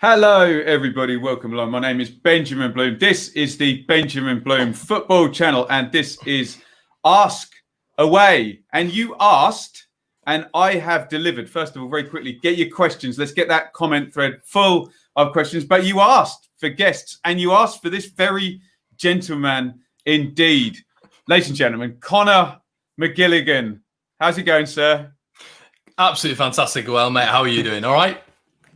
Hello, everybody. Welcome along. My name is Benjamin Bloom. This is the Benjamin Bloom Football Channel, and this is Ask Away. And you asked, and I have delivered. First of all, very quickly, get your questions. Let's get that comment thread full of questions. But you asked for guests, and you asked for this very gentleman indeed. Ladies and gentlemen, Conor McGilligan. How's it going, sir? Absolutely fantastic. Well, mate, how are you doing? All right?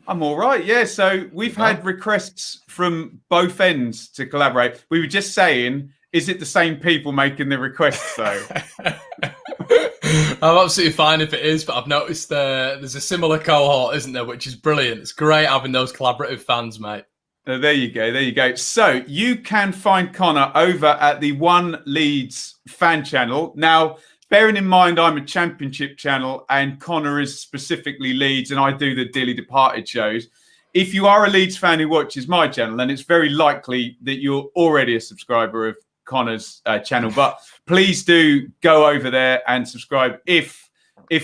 I'm all right, yeah. So we've had requests from both ends to collaborate. We were just saying, is it the same people making the requests, though? I'm absolutely fine if it is, but I've noticed there's a similar cohort, isn't there, which is brilliant. It's great having those collaborative fans, mate. There you go, there you go. So you can find Conor over at the One Leeds fan channel. Now, bearing in mind, I'm a championship channel and Conor is specifically Leeds and I do the Dearly Departed shows. If you are a Leeds fan who watches my channel, then it's very likely that you're already a subscriber of Conor's channel. But please do go over there and subscribe if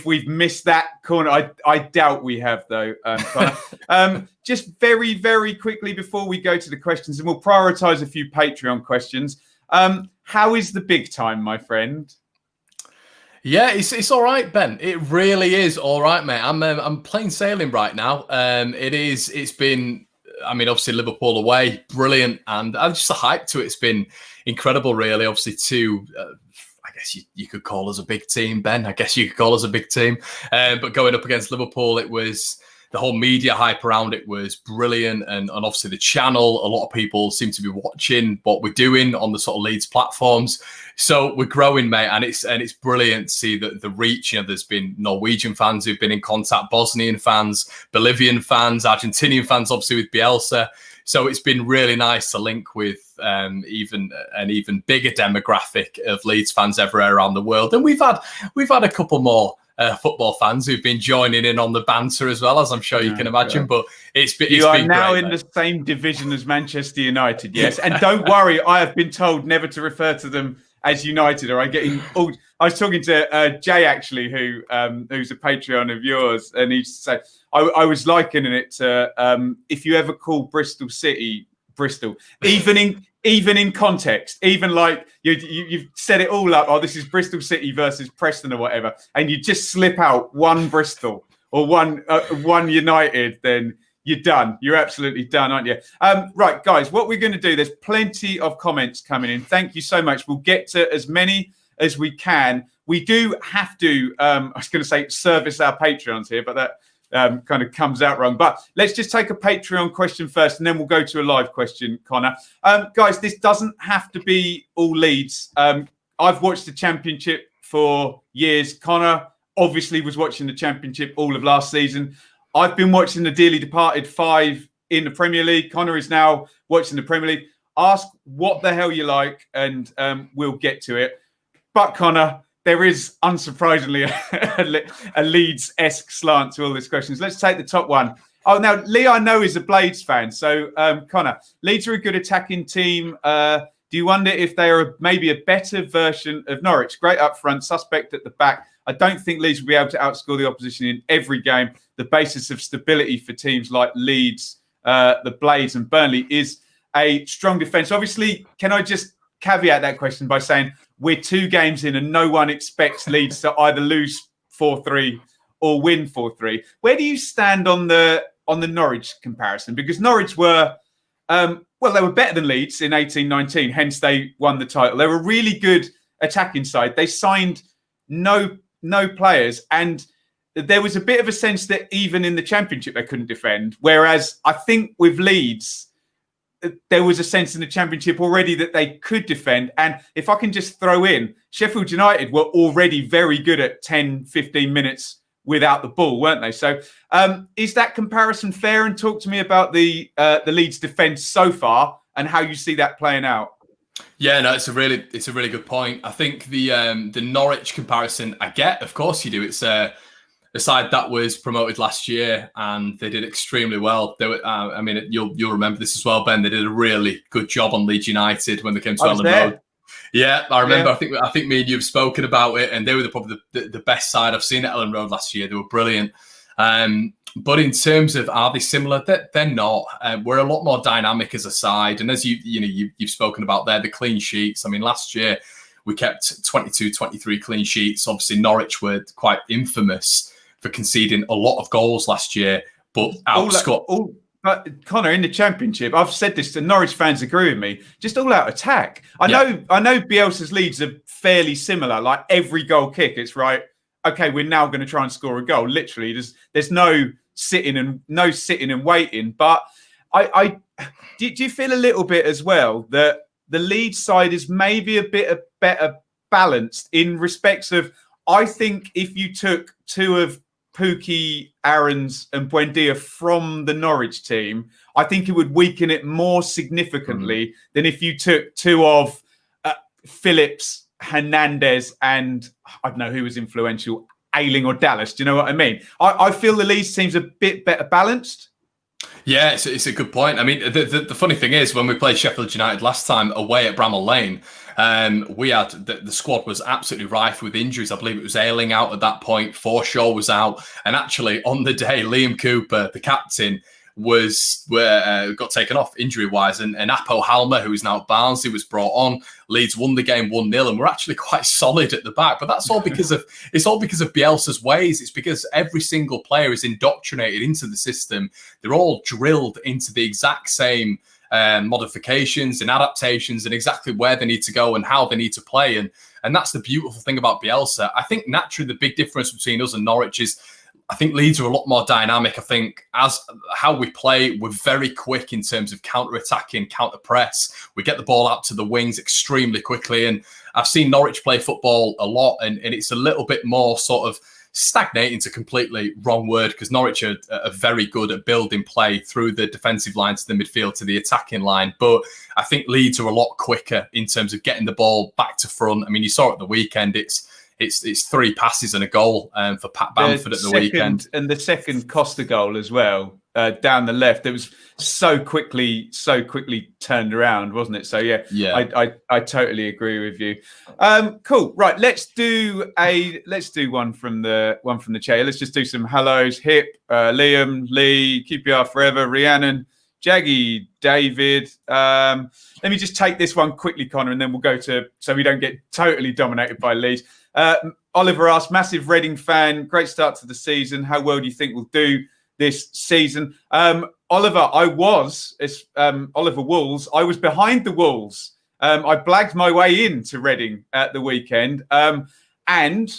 we've missed that corner. I doubt we have, though, Conor. Just very, very quickly before we go to the questions, and we'll prioritise a few Patreon questions. How is the big time, my friend? Yeah, it's all right, Ben. It really is all right, mate. I'm plain sailing right now. It's been, I mean, obviously Liverpool away, brilliant, and just the hype to it's been incredible, really. Obviously, I guess you could call us a big team, Ben. I guess you could call us a big team. But going up against Liverpool, it was the whole media hype around it was brilliant, and obviously the channel. A lot of people seem to be watching what we're doing on the sort of Leeds platforms. So we're growing, mate, and it's brilliant to see the reach. You know, there's been Norwegian fans who've been in contact, Bosnian fans, Bolivian fans, Argentinian fans, obviously with Bielsa. So it's been really nice to link with even an even bigger demographic of Leeds fans everywhere around the world. And we've had a couple more football fans who've been joining in on the banter as well, as I'm sure you can imagine. But it's been now great, in the same division as Manchester United, yes. And don't worry, I have been told never to refer to them as United, or I get in. I was talking to Jay actually, who's a Patreon of yours, and he used to say I was likening it to if you ever call Bristol City Bristol, even in context, even like you've set it all up. Oh, this is Bristol City versus Preston or whatever, and you just slip out one Bristol or one United, then you're done. You're absolutely done, aren't you? Right, guys, what we're going to do, there's plenty of comments coming in. Thank you so much. We'll get to as many as we can. We do have to, I was going to say service our Patreons here, but that kind of comes out wrong. But let's just take a Patreon question first, and then we'll go to a live question, Conor. Guys, this doesn't have to be all Leeds. I've watched the Championship for years. Conor obviously was watching the Championship all of last season. I've been watching the Dearly Departed 5 in the Premier League. Conor is now watching the Premier League. Ask what the hell you like, and we'll get to it. But, Conor, there is, unsurprisingly, a Leeds-esque slant to all these questions. Let's take the top one. Oh, now, Lee, I know, is a Blades fan. So, Conor, Leeds are a good attacking team. Do you wonder if they are maybe a better version of Norwich? Great up front, suspect at the back. I don't think Leeds will be able to outscore the opposition in every game. The basis of stability for teams like Leeds, the Blades and Burnley is a strong defence. Obviously, can I just caveat that question by saying we're 2 games in and no one expects Leeds to either lose 4-3 or win 4-3. Where do you stand on the Norwich comparison? Because Norwich were, they were better than Leeds in 18-19, hence they won the title. They were a really good attacking side. They signed no players, and there was a bit of a sense that even in the Championship they couldn't defend. Whereas I think with Leeds, there was a sense in the Championship already that they could defend. And if I can just throw in, Sheffield United were already very good at 10, 15 minutes without the ball, weren't they? So is that comparison fair? And talk to me about the Leeds defence so far and how you see that playing out. Yeah, no, it's a really good point. I think the Norwich comparison, I get, of course you do. It's a side that was promoted last year and they did extremely well. They were, I mean, you'll remember this as well, Ben. They did a really good job on Leeds United when they came to Ellen Road. Yeah, I remember. Yeah. I think me and you have spoken about it, and they were probably the best side I've seen at Ellen Road last year. They were brilliant. But in terms of are they similar, they're not. We're a lot more dynamic as a side. And as you've spoken about there, the clean sheets. I mean, last year we kept 22, 23 clean sheets. Obviously, Norwich were quite infamous for conceding a lot of goals last year, but outscored. But Connor, in the Championship, I've said this to Norwich fans, agree with me. Just all out attack. I know Bielsa's Leeds are fairly similar. Like every goal kick, it's right. Okay, we're now going to try and score a goal. Literally, there's no sitting and waiting. But do you feel a little bit as well that the Leeds side is maybe a bit better balanced in respects of? I think if you took two of Pukki, Aarons and Buendia from the Norwich team, I think it would weaken it more significantly than if you took two of Phillips, Hernandez and I don't know who was influential, Ayling or Dallas. Do you know what I mean? I feel the Leeds team's a bit better balanced. Yeah, it's a good point. I mean, the funny thing is when we played Sheffield United last time away at Bramall Lane, we had the squad was absolutely rife with injuries. I believe it was Ayling out at that point. Forshaw was out, and actually on the day, Liam Cooper, the captain, got taken off injury wise, and Apo Halmer, who is now at Barnsley, was brought on. Leeds won the game 1-0, and we're actually quite solid at the back. But that's all because of Bielsa's ways. It's because every single player is indoctrinated into the system. They're all drilled into the exact same modifications and adaptations and exactly where they need to go and how they need to play. And that's the beautiful thing about Bielsa. I think naturally the big difference between us and Norwich is I think Leeds are a lot more dynamic. I think as how we play, we're very quick in terms of counter-attacking, counter-press. We get the ball out to the wings extremely quickly. And I've seen Norwich play football a lot, and it's a little bit more sort of stagnating, to completely wrong word, because Norwich are very good at building play through the defensive line to the midfield to the attacking line. But I think Leeds are a lot quicker in terms of getting the ball back to front. I mean, you saw at the weekend, it's 3 passes and a goal for Pat Bamford at the weekend. And the second Costa goal as well, down the left. It was so quickly turned around, wasn't it? So yeah. I totally agree with you. Cool. Right, let's do one from the chair. Let's just do some hellos. Hip, Liam, Lee, QPR forever, Rhiannon, Jaggy, David. Let me just take this one quickly, Connor, and then we'll go to so we don't get totally dominated by Leeds. Oliver asked, massive Reading fan, great start to the season. How well do you think we'll do this season? Oliver, Oliver Wolves. I was behind the Wolves. I blagged my way into Reading at the weekend. And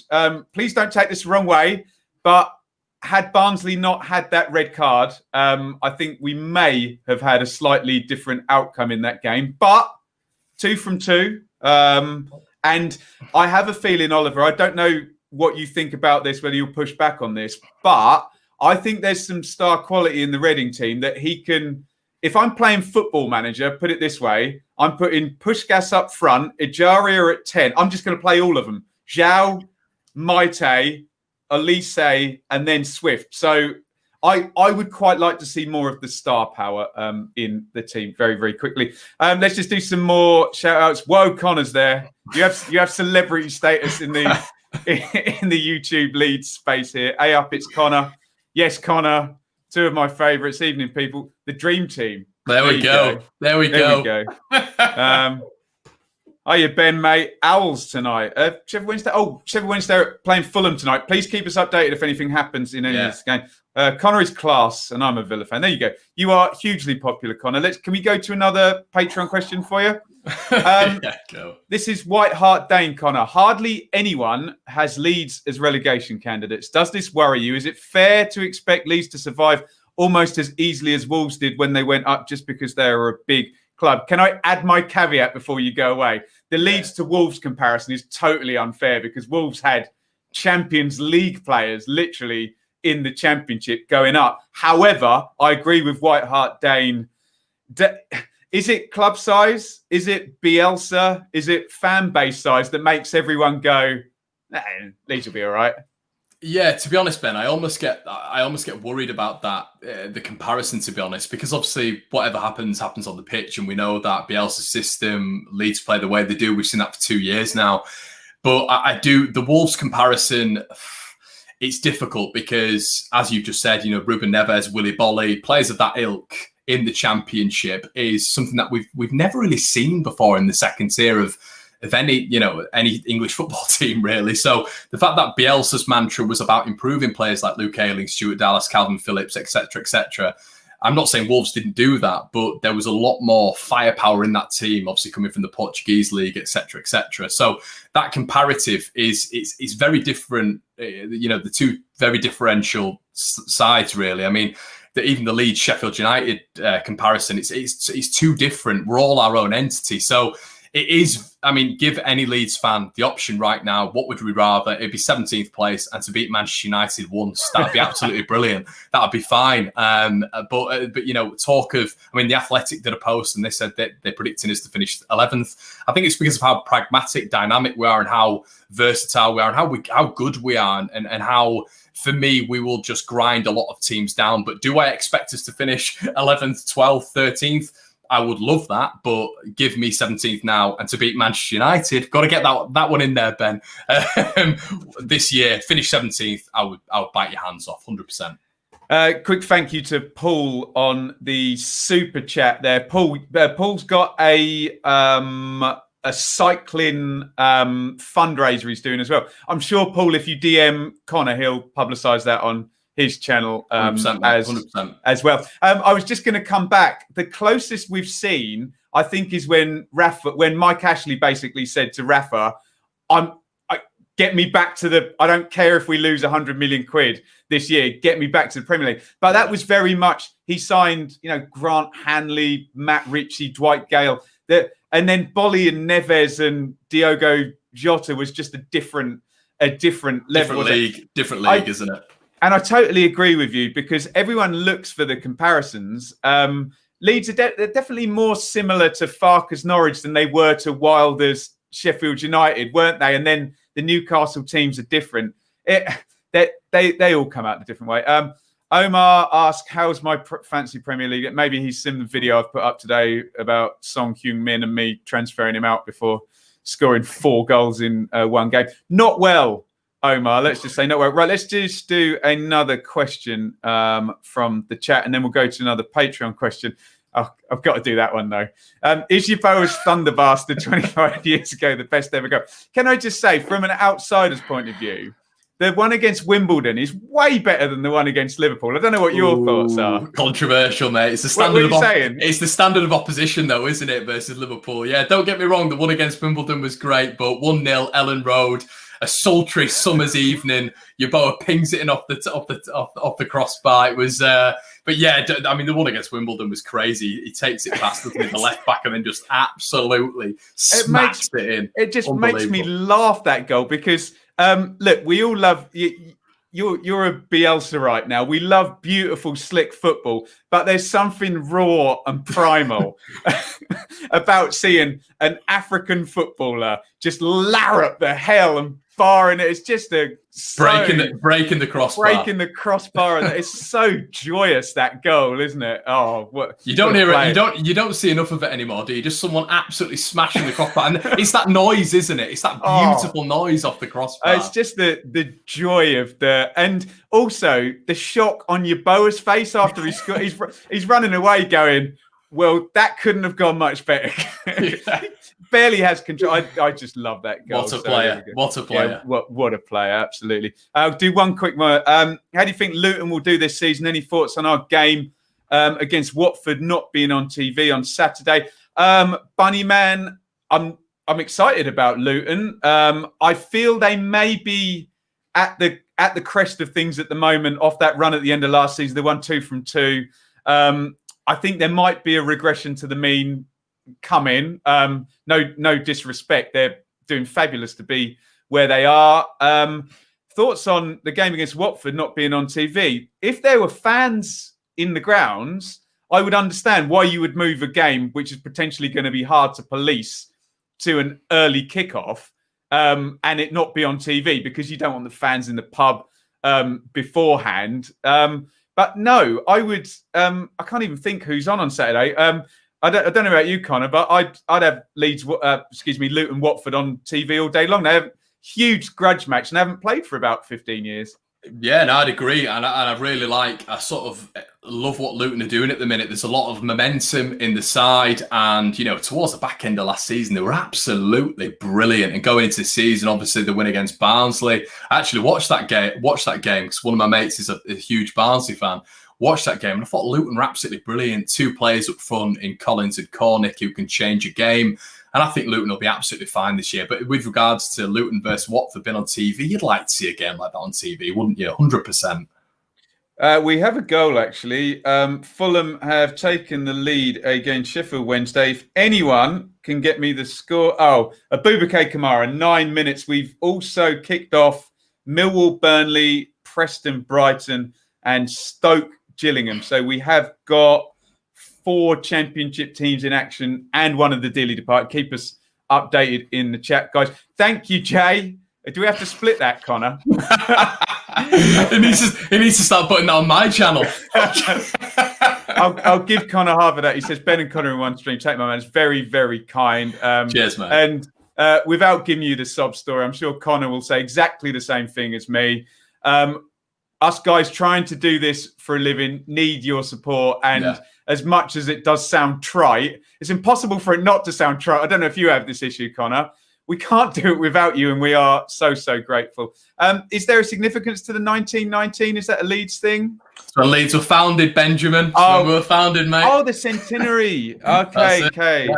please don't take this the wrong way, but had Barnsley not had that red card, I think we may have had a slightly different outcome in that game. But 2 from 2. And I have a feeling, Oliver, I don't know what you think about this, whether you'll push back on this, but I think there's some star quality in the Reading team that he can, if I'm playing Football Manager, put it this way, I'm putting Puskás up front, Ejaria at 10. I'm just going to play all of them. Zhao, Maite, Elise, and then Swift. So I would quite like to see more of the star power in the team very, very quickly. Let's just do some more shout outs. Whoa, Connor's there. You have celebrity status in the in the YouTube Leeds space here. Up, it's Connor. Yes, Connor. 2 of my favourites. Evening, people. The Dream Team. There we go. There we go. Hiya, Ben, mate. Owls tonight. Sheffield Wednesday are playing Fulham tonight. Please keep us updated if anything happens in any of this game. Connor is class, and I'm a Villa fan. There you go. You are hugely popular, Connor. Can we go to another Patreon question for you? Go. This is White Hart Dane, Connor. Hardly anyone has Leeds as relegation candidates. Does this worry you? Is it fair to expect Leeds to survive almost as easily as Wolves did when they went up just because they are a big club? Can I add my caveat before you go away? The Leeds to Wolves comparison is totally unfair because Wolves had Champions League players literally in the Championship going up. However, I agree with White Hart Dane. Is it club size? Is it Bielsa? Is it fan base size that makes everyone go, Leeds will be all right? Yeah, to be honest, Ben, I almost get worried about that, the comparison, to be honest, because obviously whatever happens on the pitch, and we know that Bielsa's system, Leeds play the way they do. We've seen that for 2 years now. But I do, the Wolves comparison, it's difficult because, as you've just said, Ruben Neves, Willy Bolly, players of that ilk in the Championship is something that we've never really seen before in the second tier of any English football team, really. So the fact that Bielsa's mantra was about improving players like Luke Ayling, Stuart Dallas, Calvin Phillips, etc. I'm not saying Wolves didn't do that, but there was a lot more firepower in that team, obviously coming from the Portuguese league, etc. So that comparative is very different. The two very differential sides, really. I mean, even the Leeds Sheffield United comparison, it's too different. We're all our own entity. So it is, I mean, give any Leeds fan the option right now. What would we rather? It'd be 17th place and to beat Manchester United once. That'd be absolutely brilliant. That'd be fine. But talk of, I mean, The Athletic did a post and they said that they're predicting us to finish 11th. I think it's because of how pragmatic, dynamic we are and how versatile we are and how good we are and how, for me, we will just grind a lot of teams down. But do I expect us to finish 11th, 12th, 13th? I would love that, but give me 17th now and to beat Manchester United. Got to get that one in there, Ben. This year, finish 17th. I would bite your hands off, 100%. Quick thank you to Paul on the super chat there. Paul's got a cycling fundraiser he's doing as well. I'm sure, Paul, if you DM Connor, he'll publicise that on his channel 100%. As well. I was just going to come back. The closest we've seen, I think, is when Mike Ashley basically said to Rafa, get me back to I don't care if we lose 100 million quid this year, get me back to the Premier League. But that was very much, he signed, Grant Hanley, Matt Ritchie, Dwight Gale, and then Bolly and Neves and Diogo Jota was just a different level. Different league, isn't it? And I totally agree with you because everyone looks for the comparisons. Leeds are they're definitely more similar to Farke's Norwich than they were to Wilder's Sheffield United, weren't they? And then the Newcastle teams are different. They all come out in a different way. Omar asked, how's my fancy Premier League? Maybe he's seen the video I've put up today about Song Heung-min and me transferring him out before scoring 4 goals in one game. Not well, Omar, let's just say not well. Right, let's just do another question from the chat and then we'll go to another Patreon question. Oh, I've got to do that one, though. Is Yeboah's Thunder Bastard 25 years ago the best ever goal? Can I just say, from an outsider's point of view, the one against Wimbledon is way better than the one against Liverpool. I don't know what your thoughts are. Controversial, mate. It's the standard what are you saying? It's the standard of opposition, though, isn't it, versus Liverpool? Yeah, don't get me wrong. The one against Wimbledon was great, but 1-0 Ellen Road. A sultry summer's evening, Yeboah pings it in off the crossbar. It was, but yeah, I mean, the one against Wimbledon was crazy. He takes it past the left back and then just absolutely smacks it in. It just makes me laugh, that goal, because look, we all love you. You're a Bielsa right now. We love beautiful, slick football, but there's something raw and primal about seeing an African footballer just larrup the hell and bar, and it's just breaking the crossbar. It's so joyous, that goal, isn't it? Oh, what you don't hear it. You don't see enough of it anymore, do you? Just someone absolutely smashing the crossbar, and it's that noise, isn't it? It's that beautiful noise off the crossbar. It's just the joy of and also the shock on Yeboah's face after he scored. He's running away, going, well, that couldn't have gone much better. Yeah. Barely has control. I just love that goal. What a player. What a player. Yeah, what a player. Absolutely. I'll do one quick more. How do you think Luton will do this season? Any thoughts on our game against Watford not being on TV on Saturday? Bunnyman, I'm excited about Luton. I feel they may be at the crest of things at the moment off that run at the end of last season. They won 2 from 2. I think there might be a regression to the mean coming. No disrespect. They're doing fabulous to be where they are. Thoughts on the game against Watford not being on TV? If there were fans in the grounds, I would understand why you would move a game which is potentially going to be hard to police to an early kickoff and it not be on TV, because you don't want the fans in the pub beforehand. But no, I would. I can't even think who's on Saturday. I don't know about you, Connor, but I'd have Luton Watford on TV all day long. They have a huge grudge match and haven't played for about 15 years. Yeah, no, I'd agree, and I really I sort of love what Luton are doing at the minute. There's a lot of momentum in the side, and towards the back end of last season, they were absolutely brilliant. And going into the season, obviously the win against Barnsley, I actually watched that game because one of my mates is a huge Barnsley fan. Watched that game, and I thought Luton were absolutely brilliant. 2 players up front in Collins and Cornick who can change a game. And I think Luton will be absolutely fine this year. But with regards to Luton versus Watford being on TV, you'd like to see a game like that on TV, wouldn't you? 100%. We have a goal, actually. Fulham have taken the lead against Sheffield Wednesday. If anyone can get me the score. Oh, Abubakar Kamara, 9 minutes. We've also kicked off Millwall, Burnley, Preston, Brighton, and Stoke, Gillingham. So we have got 4 championship teams in action and one of the dearly departed. Keep us updated in the chat, guys. Thank you, Jay. Do we have to split that, Connor? He needs to start putting that on my channel. I'll give Connor half of that. He says, Ben and Connor in one stream. Take my man. It's very, very kind. Cheers, mate. And without giving you the sob story, I'm sure Connor will say exactly the same thing as me. Us guys trying to do this for a living need your support. And as much as it does sound trite, it's impossible for it not to sound trite. I don't know if you have this issue, Connor. We can't do it without you, and we are so, so grateful. Is there a significance to the 1919? Is that a Leeds thing? So Leeds were founded, Benjamin. We were founded, mate. Oh, the centenary. Okay. Yeah.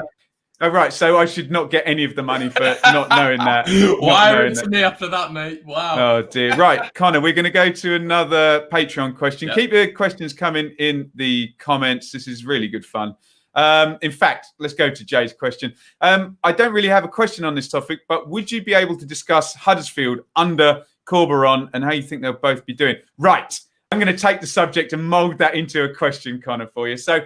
Oh, right. So I should not get any of the money for not knowing that. Why are it to me after that, mate? Wow. Oh, dear. Right, Connor, we're going to go to another Patreon question. Keep your questions coming in the comments. This is really good fun. In fact, let's go to Jay's question. I don't really have a question on this topic, but would you be able to discuss Huddersfield under Corberon and how you think they'll both be doing? Right. I'm going to take the subject and mould that into a question, Connor, for you. So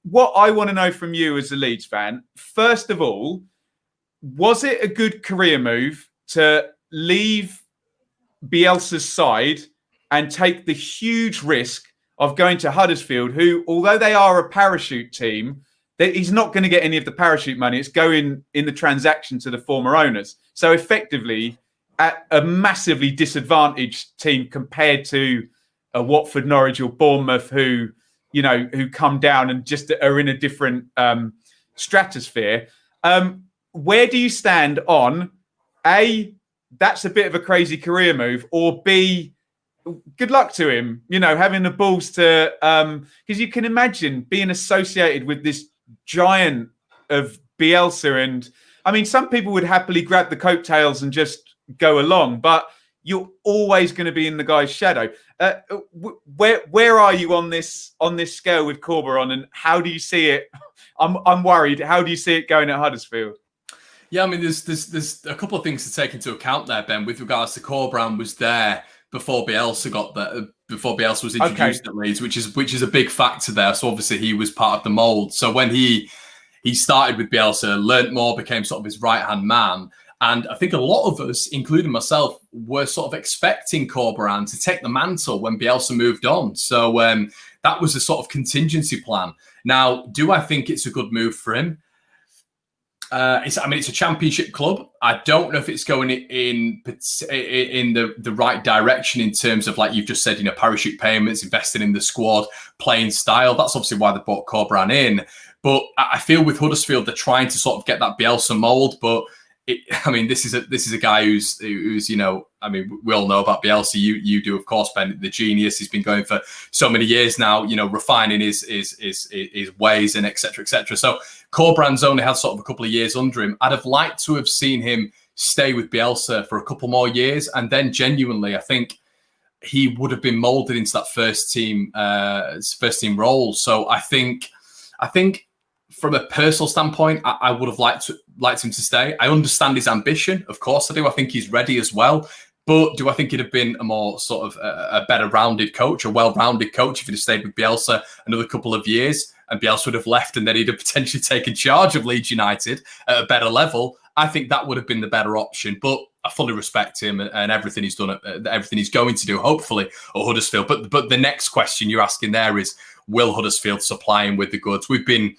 what I want to know from you as a Leeds fan, first of all, was it a good career move to leave Bielsa's side and take the huge risk of going to Huddersfield, who, although they are a parachute team, he's not going to get any of the parachute money. It's going in the transaction to the former owners. So effectively, at a massively disadvantaged team compared to a Watford, Norwich or Bournemouth who come down and just are in a different stratosphere. Where do you stand on A, that's a bit of a crazy career move, or B, good luck to him, having the balls to, because you can imagine being associated with this giant of Bielsa. And I mean, some people would happily grab the coattails and just go along, but you're always going to be in the guy's shadow. Where are you on this scale with Corberon, and how do you see it? I'm worried. How do you see it going at Huddersfield? Yeah, I mean, there's a couple of things to take into account there, Ben. With regards to Corberon, was there before Bielsa got there, before Bielsa was introduced at Leeds, which is a big factor there. So obviously he was part of the mould. So when he started with Bielsa, learnt more, became sort of his right-hand man. And I think a lot of us, including myself, were sort of expecting Corberan to take the mantle when Bielsa moved on. So that was a sort of contingency plan. Now, do I think it's a good move for him? It's a championship club. I don't know if it's going in the right direction in terms of, like you've just said, parachute payments, investing in the squad, playing style. That's obviously why they brought Corberan in. But I feel with Huddersfield, they're trying to sort of get that Bielsa mould, but this is a guy who's we all know about Bielsa. You do, of course, Ben, the genius. He's been going for so many years now, refining his ways and et cetera, et cetera. So Corberan's only had sort of a couple of years under him. I'd have liked to have seen him stay with Bielsa for a couple more years, and then genuinely, I think he would have been moulded into that first team role. So I think. From a personal standpoint, I would have liked him to stay. I understand his ambition. Of course I do. I think he's ready as well. But do I think he'd have been a more sort of a better rounded coach, a well-rounded coach if he'd have stayed with Bielsa another couple of years and Bielsa would have left and then he'd have potentially taken charge of Leeds United at a better level? I think that would have been the better option. But I fully respect him and everything he's done, everything he's going to do, hopefully, at Huddersfield. But the next question you're asking there is, will Huddersfield supply him with the goods? We've been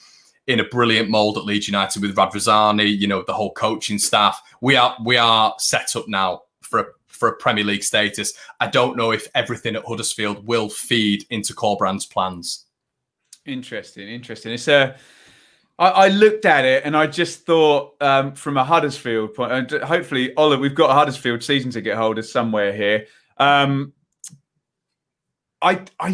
in a brilliant mould at Leeds United with Radrizzani, the whole coaching staff. We are set up now for for a Premier League status. I don't know if everything at Huddersfield will feed into Corbrand's plans. Interesting. It's I looked at it and I just thought, from a Huddersfield point, and hopefully, Ola, we've got a Huddersfield season ticket holder somewhere here. I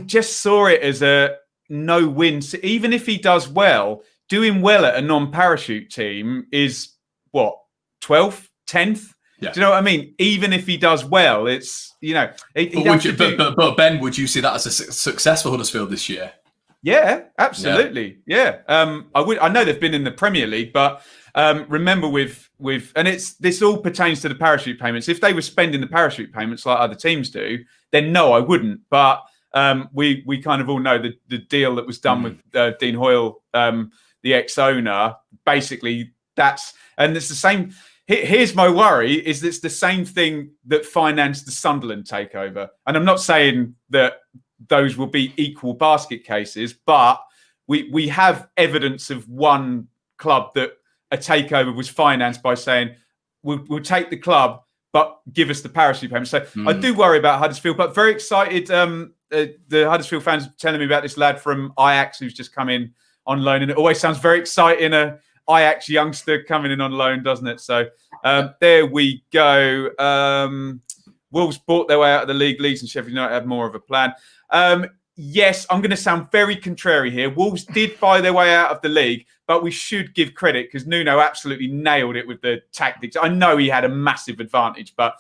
just saw it as a no-win. So even if he does well, doing well at a non-parachute team is what, 12th, 10th? Yeah. Do you know what I mean? Even if he does well, it's, But Ben, would you see that as a success for Huddersfield this year? Yeah, absolutely. Yeah. I know they've been in the Premier League, but remember with and this all pertains to the parachute payments. If they were spending the parachute payments like other teams do, then no, I wouldn't. But we kind of all know the deal that was done with Dean Hoyle, the ex-owner. Basically, it's the same. Here's my worry: is it's the same thing that financed the Sunderland takeover. And I'm not saying that those will be equal basket cases, but we have evidence of one club that a takeover was financed by saying, we'll take the club, but give us the parachute payment. So I do worry about Huddersfield, but very excited. The Huddersfield fans are telling me about this lad from Ajax who's just come in on loan, and it always sounds very exciting, a Ajax youngster coming in on loan, doesn't it? So there we go. Wolves bought their way out of the league. Leeds and Sheffield United have more of a plan. Yes, I'm going to sound very contrary here. Wolves did buy their way out of the league, but we should give credit because Nuno absolutely nailed it with the tactics. I know he had a massive advantage, but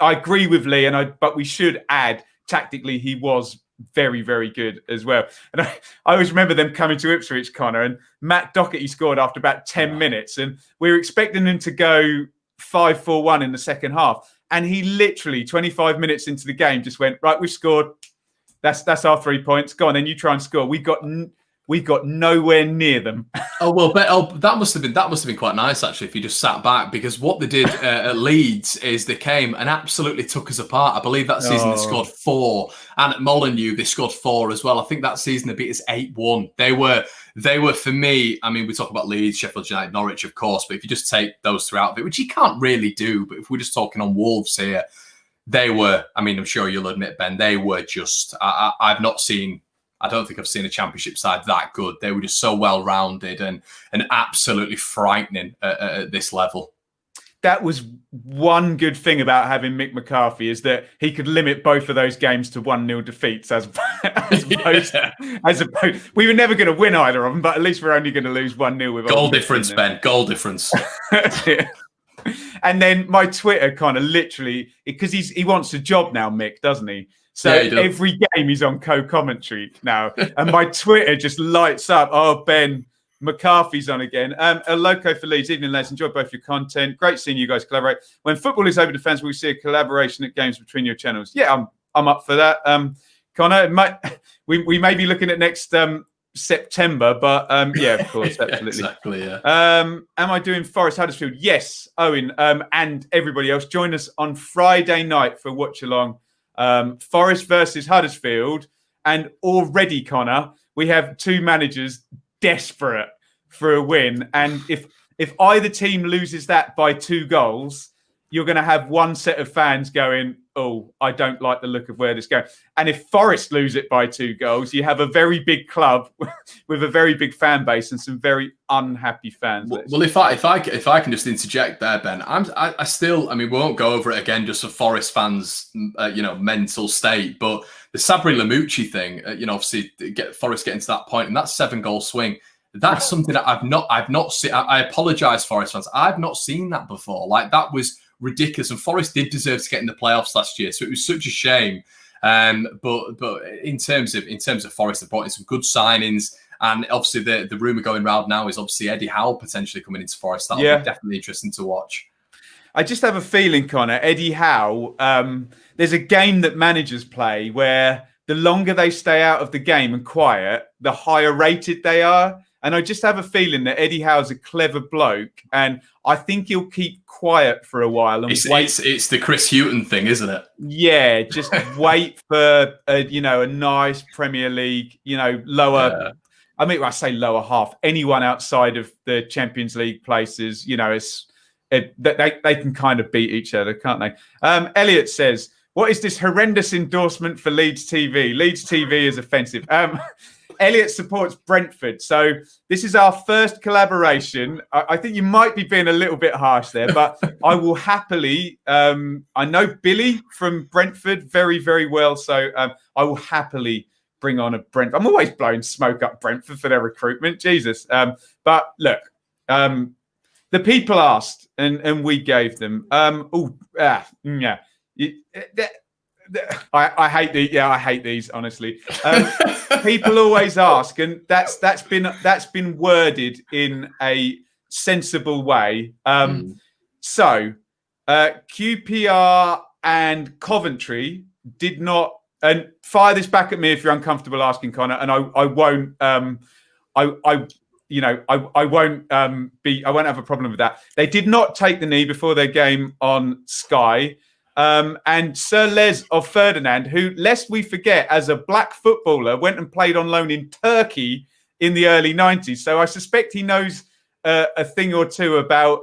I agree with Lee, but we should add tactically he was very, very good as well. And I always remember them coming to Ipswich, Connor, and Matt Doherty scored after about 10 minutes, and we were expecting him to go 5-4-1 in the second half. And he literally, 25 minutes into the game, just went, right, we've scored. That's our 3 points. Go on, then you try and score. We got nowhere near them. That must have been quite nice actually. If you just sat back, because what they did at Leeds is they came and absolutely took us apart. I believe that season they scored 4, and at Molineux they scored 4 as well. I think that season they beat us 8-1. They were for me. I mean, we talk about Leeds, Sheffield United, Norwich, of course, but if you just take those 3 out of it, which you can't really do, but if we're just talking on Wolves here, they were. I mean, I'm sure you'll admit, Ben, they were just. I've not seen. I don't think I've seen a championship side that good. They were just so well-rounded and absolutely frightening at this level. That was one good thing about having Mick McCarthy, is that he could limit both of those games to 1-0 defeats as opposed. We were never going to win either of them, but at least we're only going to lose 1-0 with goal difference, Ben. Goal difference. Yeah. And then my Twitter kind of literally, because he wants a job now, Mick, doesn't he? So every game he's on co-commentary now. And my Twitter just lights up. Oh, Ben, McCarthy's on again. A loco for Leeds. Evening, lads. Enjoy both your content. Great seeing you guys collaborate. When football is over the fans, we see a collaboration at games between your channels. Yeah, I'm up for that. Connor, we may be looking at next September, but yeah, of course, absolutely. Exactly, yeah. Am I doing Forest Huddersfield? Yes, Owen, and everybody else. Join us on Friday night for watch along. Forest versus Huddersfield, and already, Connor, we have 2 managers desperate for a win, and if either team loses that by 2 goals, you're going to have one set of fans going, oh, I don't like the look of where this is going. And if Forest lose it by 2 goals, you have a very big club with a very big fan base and some very unhappy fans. Well, if I can just interject there, Ben, I still, I mean, we won't go over it again just for Forest fans, mental state, but the Sabri Lamucci thing, obviously Forest getting to that point, and that 7-goal swing. That's something that I've not seen. I apologise, Forest fans. I've not seen that before. Like, that was ridiculous, and Forest did deserve to get in the playoffs last year, so it was such a shame. But in terms of Forest, they're brought in some good signings, and obviously the rumour going round now is obviously Eddie Howe potentially coming into Forest. That'll be definitely interesting to watch. I just have a feeling, Connor, Eddie Howe. There's a game that managers play where the longer they stay out of the game and quiet, the higher rated they are. And I just have a feeling that Eddie Howe's a clever bloke, and I think he'll keep quiet for a while and wait. It's the Chris Hughton thing, isn't it? Yeah, just wait for a nice Premier League, lower. Yeah. I mean, I say lower half. Anyone outside of the Champions League places, they can kind of beat each other, can't they? Elliot says, what is this horrendous endorsement for Leeds TV? Leeds TV is offensive. Elliot supports Brentford. So this is our first collaboration. I think you might be being a little bit harsh there, but I will happily, I know Billy from Brentford very, very well. So I will happily bring on a Brentford. I'm always blowing smoke up Brentford for their recruitment. Jesus. But look, the people asked and we gave them. Yeah. I hate these honestly. People always ask, and that's been worded in a sensible way. So QPR and Coventry did not, and fire this back at me if you're uncomfortable asking, Connor, and I won't I won't have a problem with that. They did not take the knee before their game on Sky. And Sir Les of Ferdinand, who, lest we forget, as a black footballer, went and played on loan in Turkey in the early 90s. So I suspect he knows a thing or two about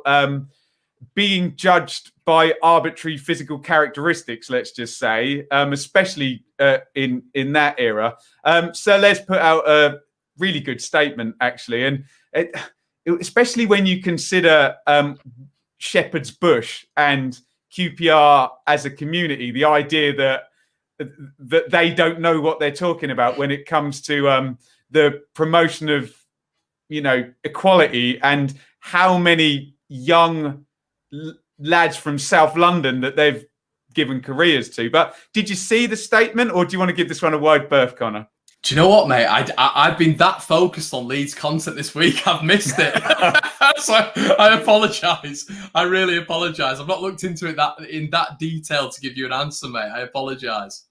being judged by arbitrary physical characteristics, let's just say, especially in that era. Sir Les put out a really good statement, actually. And especially when you consider Shepherd's Bush and QPR as a community, the idea that they don't know what they're talking about when it comes to the promotion of, equality, and how many young lads from South London that they've given careers to. But did you see the statement, or do you want to give this one a wide berth, Connor? Do you know what, mate? I've been that focused on Leeds content this week, I've missed it. So I apologise. I really apologise. I've not looked into it in that detail to give you an answer, mate. I apologise.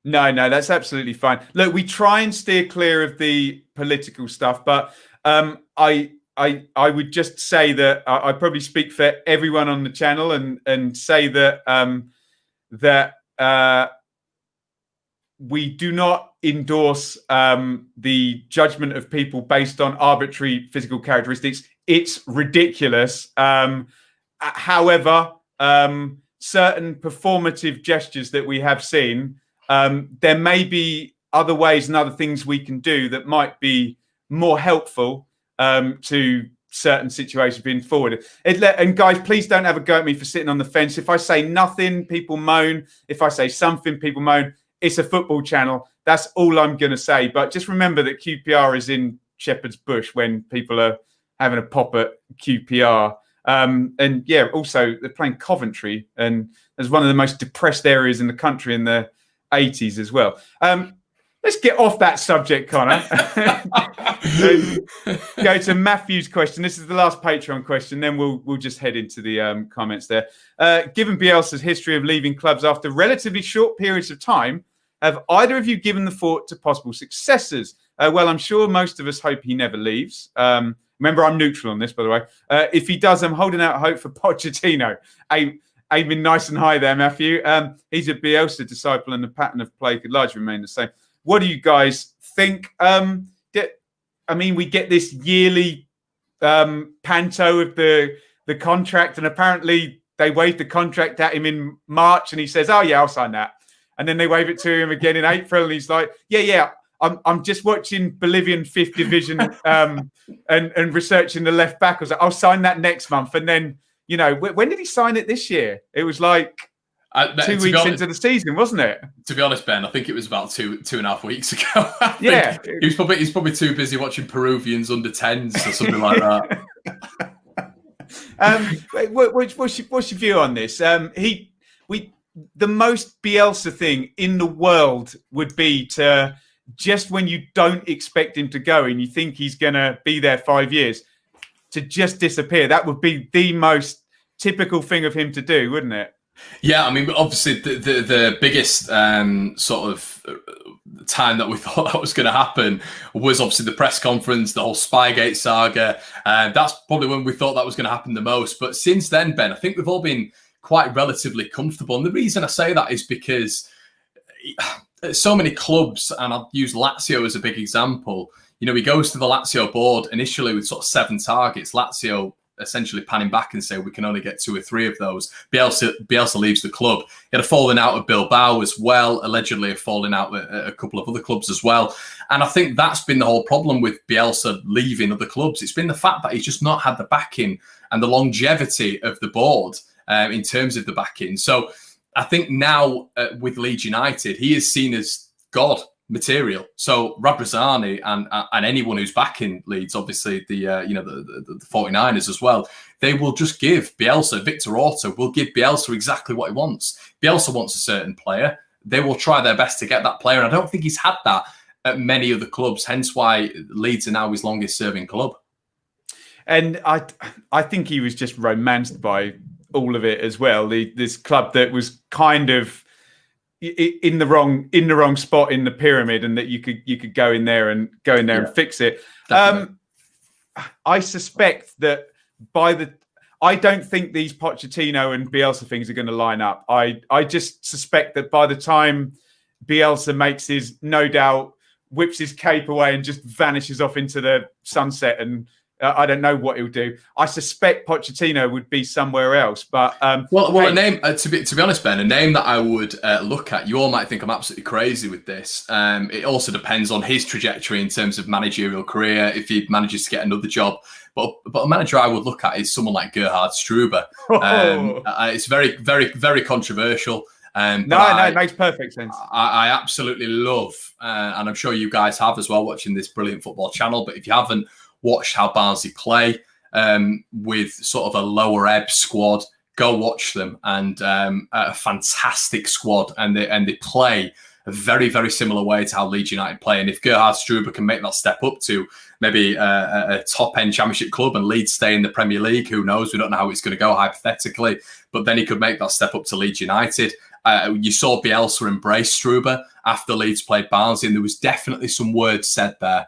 No, that's absolutely fine. Look, we try and steer clear of the political stuff, but I would just say that I probably speak for everyone on the channel and say that we do not endorse the judgment of people based on arbitrary physical characteristics. It's ridiculous. However, certain performative gestures that we have seen, there may be other ways and other things we can do that might be more helpful to certain situations being forwarded. And guys, please don't have a go at me for sitting on the fence. If I say nothing, people moan. If I say something, people moan. It's a football channel. That's all I'm going to say. But just remember that QPR is in Shepherd's Bush when people are having a pop at QPR. And yeah, also they're playing Coventry, and it's one of the most depressed areas in the country in the 80s as well. Let's get off that subject, Connor. Go to Matthew's question. This is the last Patreon question. Then we'll just head into the comments there. Given Bielsa's history of leaving clubs after relatively short periods of time, have either of you given the thought to possible successors? Well, I'm sure most of us hope he never leaves. Remember, I'm neutral on this, by the way. If he does, I'm holding out hope for Pochettino. Aiming nice and high there, Matthew. He's a Bielsa disciple, and the pattern of play could largely remain the same. What do you guys think? We get this yearly panto of the contract, and apparently they waved the contract at him in March, and he says, "Oh yeah, I'll sign that." And then they wave it to him again in April, and he's like, "Yeah, I'm just watching Bolivian 5th Division and researching the left back. I was like, I'll sign that next month." And then, when did he sign it this year? It was like 2 weeks into the season, wasn't it? To be honest, Ben, I think it was about two and a half weeks ago. He's probably too busy watching Peruvians under 10s or something like that. What's your view on this? The most Bielsa thing in the world would be to, just when you don't expect him to go and you think he's going to be there 5 years, to just disappear. That would be the most typical thing of him to do, wouldn't it? Yeah, obviously the biggest sort of time that we thought that was going to happen was obviously the press conference, the whole Spygate saga. That's probably when we thought that was going to happen the most. But since then, Ben, I think we've all been quite relatively comfortable. And the reason I say that is because so many clubs, and I'll use Lazio as a big example, he goes to the Lazio board initially with sort of 7 targets. Lazio essentially panning back and say we can only get 2 or 3 of those. Bielsa leaves the club. He had a falling out with Bilbao as well, allegedly a falling out with a couple of other clubs as well. And I think that's been the whole problem with Bielsa leaving other clubs. It's been the fact that he's just not had the backing and the longevity of the board in terms of the backing. So I think now with Leeds United, he is seen as God material. So Radrizzani and anyone who's backing Leeds, obviously the 49ers as well, they will just give Bielsa, Victor Orta will give Bielsa exactly what he wants. Bielsa wants a certain player. They will try their best to get that player. And I don't think he's had that at many other clubs, hence why Leeds are now his longest serving club. And I think he was just romanced by all of it as well. This club that was kind of in the wrong spot in the pyramid, and that you could go in there and and fix it. I suspect that I don't think these Pochettino and Bielsa things are going to line up. I just suspect that by the time Bielsa makes his, no doubt, whips his cape away and just vanishes off into the sunset, and I don't know what he'll do. I suspect Pochettino would be somewhere else. But a name to be honest, Ben, a name that I would look at. You all might think I'm absolutely crazy with this. It also depends on his trajectory in terms of managerial career, if he manages to get another job. But a manager I would look at is someone like Gerhard Struber. It's very, very, very controversial. It makes perfect sense. I absolutely love, and I'm sure you guys have as well, watching this brilliant football channel. But if you haven't watched how Barnsley play with sort of a lower ebb squad, go watch them. And a fantastic squad, and they play a very, very similar way to how Leeds United play. And if Gerhard Struber can make that step up to maybe a top-end championship club and Leeds stay in the Premier League, who knows? We don't know how it's going to go hypothetically. But then he could make that step up to Leeds United. You saw Bielsa embrace Struber after Leeds played Barnsley, and there was definitely some words said there.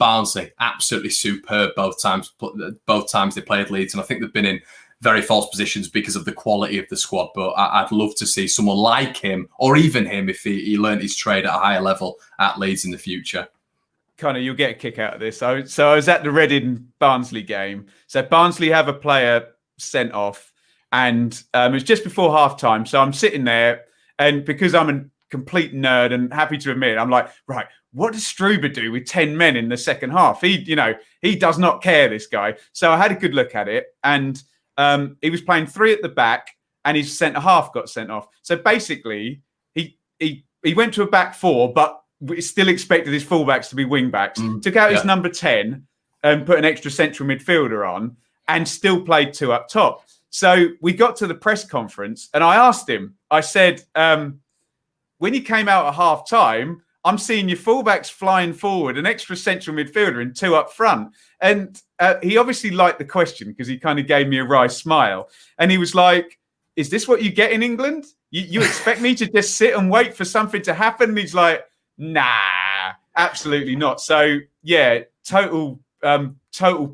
Barnsley, absolutely superb both times they played Leeds, and I think they've been in very false positions because of the quality of the squad. But I'd love to see someone like him, or even him, if he learned his trade at a higher level at Leeds in the future. Connor, you'll get a kick out of this. So I was at the Reading-Barnsley game. So Barnsley have a player sent off, and it was just before half-time. So I'm sitting there, and because I'm a complete nerd and happy to admit it, I'm like, right, what does Struber do with 10 men in the second half? He does not care, this guy. So I had a good look at it, and he was playing 3 at the back, and his centre-half got sent off. So basically, he went to a back 4, but we still expected his fullbacks to be wing-backs. Took out his number 10 and put an extra central midfielder on, and still played 2 up top. So we got to the press conference, and I asked him, I said, when you came out at half-time, I'm seeing your fullbacks flying forward, an extra central midfielder and 2 up front. And he obviously liked the question because he kind of gave me a wry smile. And he was like, is this what you get in England? You expect me to just sit and wait for something to happen? And he's like, nah, absolutely not. So, yeah, total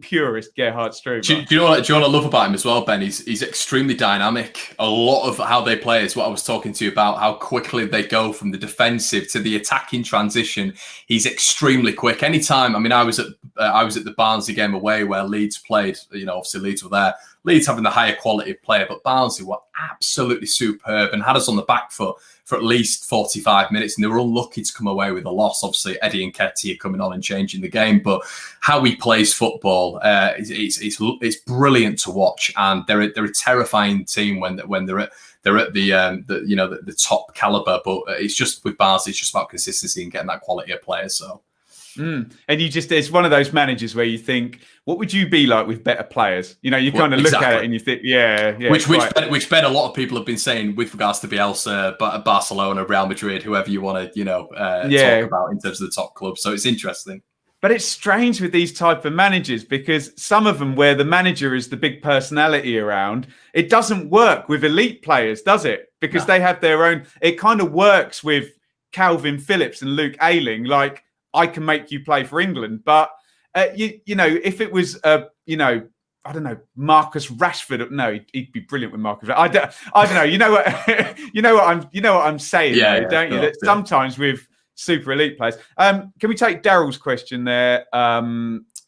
purist Gerhard Struber. Do you know what I love about him as well, Ben? He's extremely dynamic. A lot of how they play is what I was talking to you about, how quickly they go from the defensive to the attacking transition. He's extremely quick. Anytime, I mean, I was at the Barnsley game away where Leeds played, obviously Leeds were there. Leeds having the higher quality of player, but Barnsley were absolutely superb and had us on the back foot for at least 45 minutes, and they were unlucky to come away with a loss. Obviously, Eddie and Ketty are coming on and changing the game, but how he plays football, it's brilliant to watch, and they're a terrifying team when they're at the top caliber. But it's just with Barnsley, it's just about consistency and getting that quality of players. So. And it's one of those managers where you think, what would you be like with better players? You kind of look at it and you think, which Ben, a lot of people have been saying with regards to Bielsa, but Barcelona, Real Madrid, whoever you want to, talk about in terms of the top clubs. So it's interesting. But it's strange with these type of managers because some of them where the manager is the big personality around, it doesn't work with elite players, does it? Because they have their own, it kind of works with Calvin Phillips and Luke Ayling, like, I can make you play for England, but if it was I don't know, Marcus Rashford. No, he'd be brilliant with Marcus. I don't know. You know what I'm saying, don't you? That sometimes with super elite players. Can we take Daryl's question there?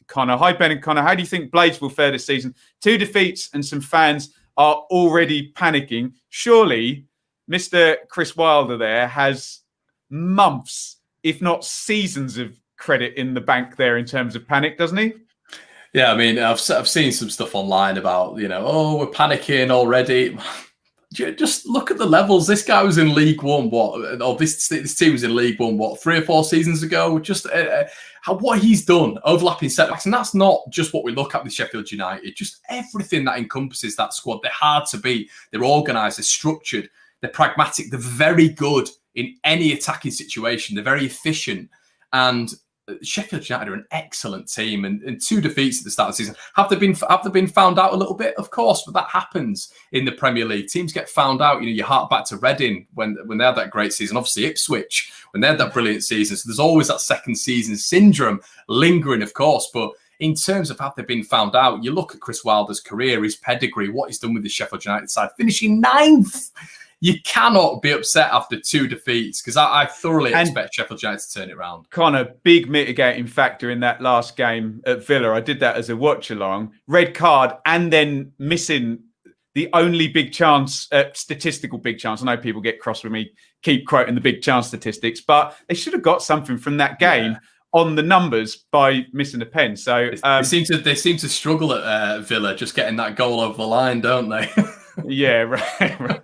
Connor. Hi, Ben and Connor. How do you think Blades will fare this season? 2 defeats and some fans are already panicking. Surely Mr. Chris Wilder there has months, if not seasons of credit in the bank there in terms of panic, doesn't he? Yeah, I mean, I've seen some stuff online about, we're panicking already. Just look at the levels. This guy was in League One, this team was in League One, 3 or 4 seasons ago? Just what he's done, overlapping setbacks. And that's not just what we look at with Sheffield United, just everything that encompasses that squad. They're hard to beat. They're organised, they're structured, they're pragmatic, they're very good in any attacking situation. They're very efficient. And Sheffield United are an excellent team, and 2 defeats at the start of the season. Have they been found out a little bit? Of course, but that happens in the Premier League. Teams get found out. You hark back to Reading when they had that great season. Obviously, Ipswich when they had that brilliant season. So there's always that second season syndrome lingering, of course. But in terms of have they been found out, you look at Chris Wilder's career, his pedigree, what he's done with the Sheffield United side, finishing 9th. You cannot be upset after 2 defeats, because I thoroughly expect Sheffield United to turn it around. Connor, big mitigating factor in that last game at Villa. I did that as a watch along. Red card and then missing the only big chance, statistical big chance. I know people get cross with me, keep quoting the big chance statistics, but they should have got something from that game on the numbers by missing a pen. So they seem to struggle at Villa just getting that goal over the line, don't they? Yeah, right.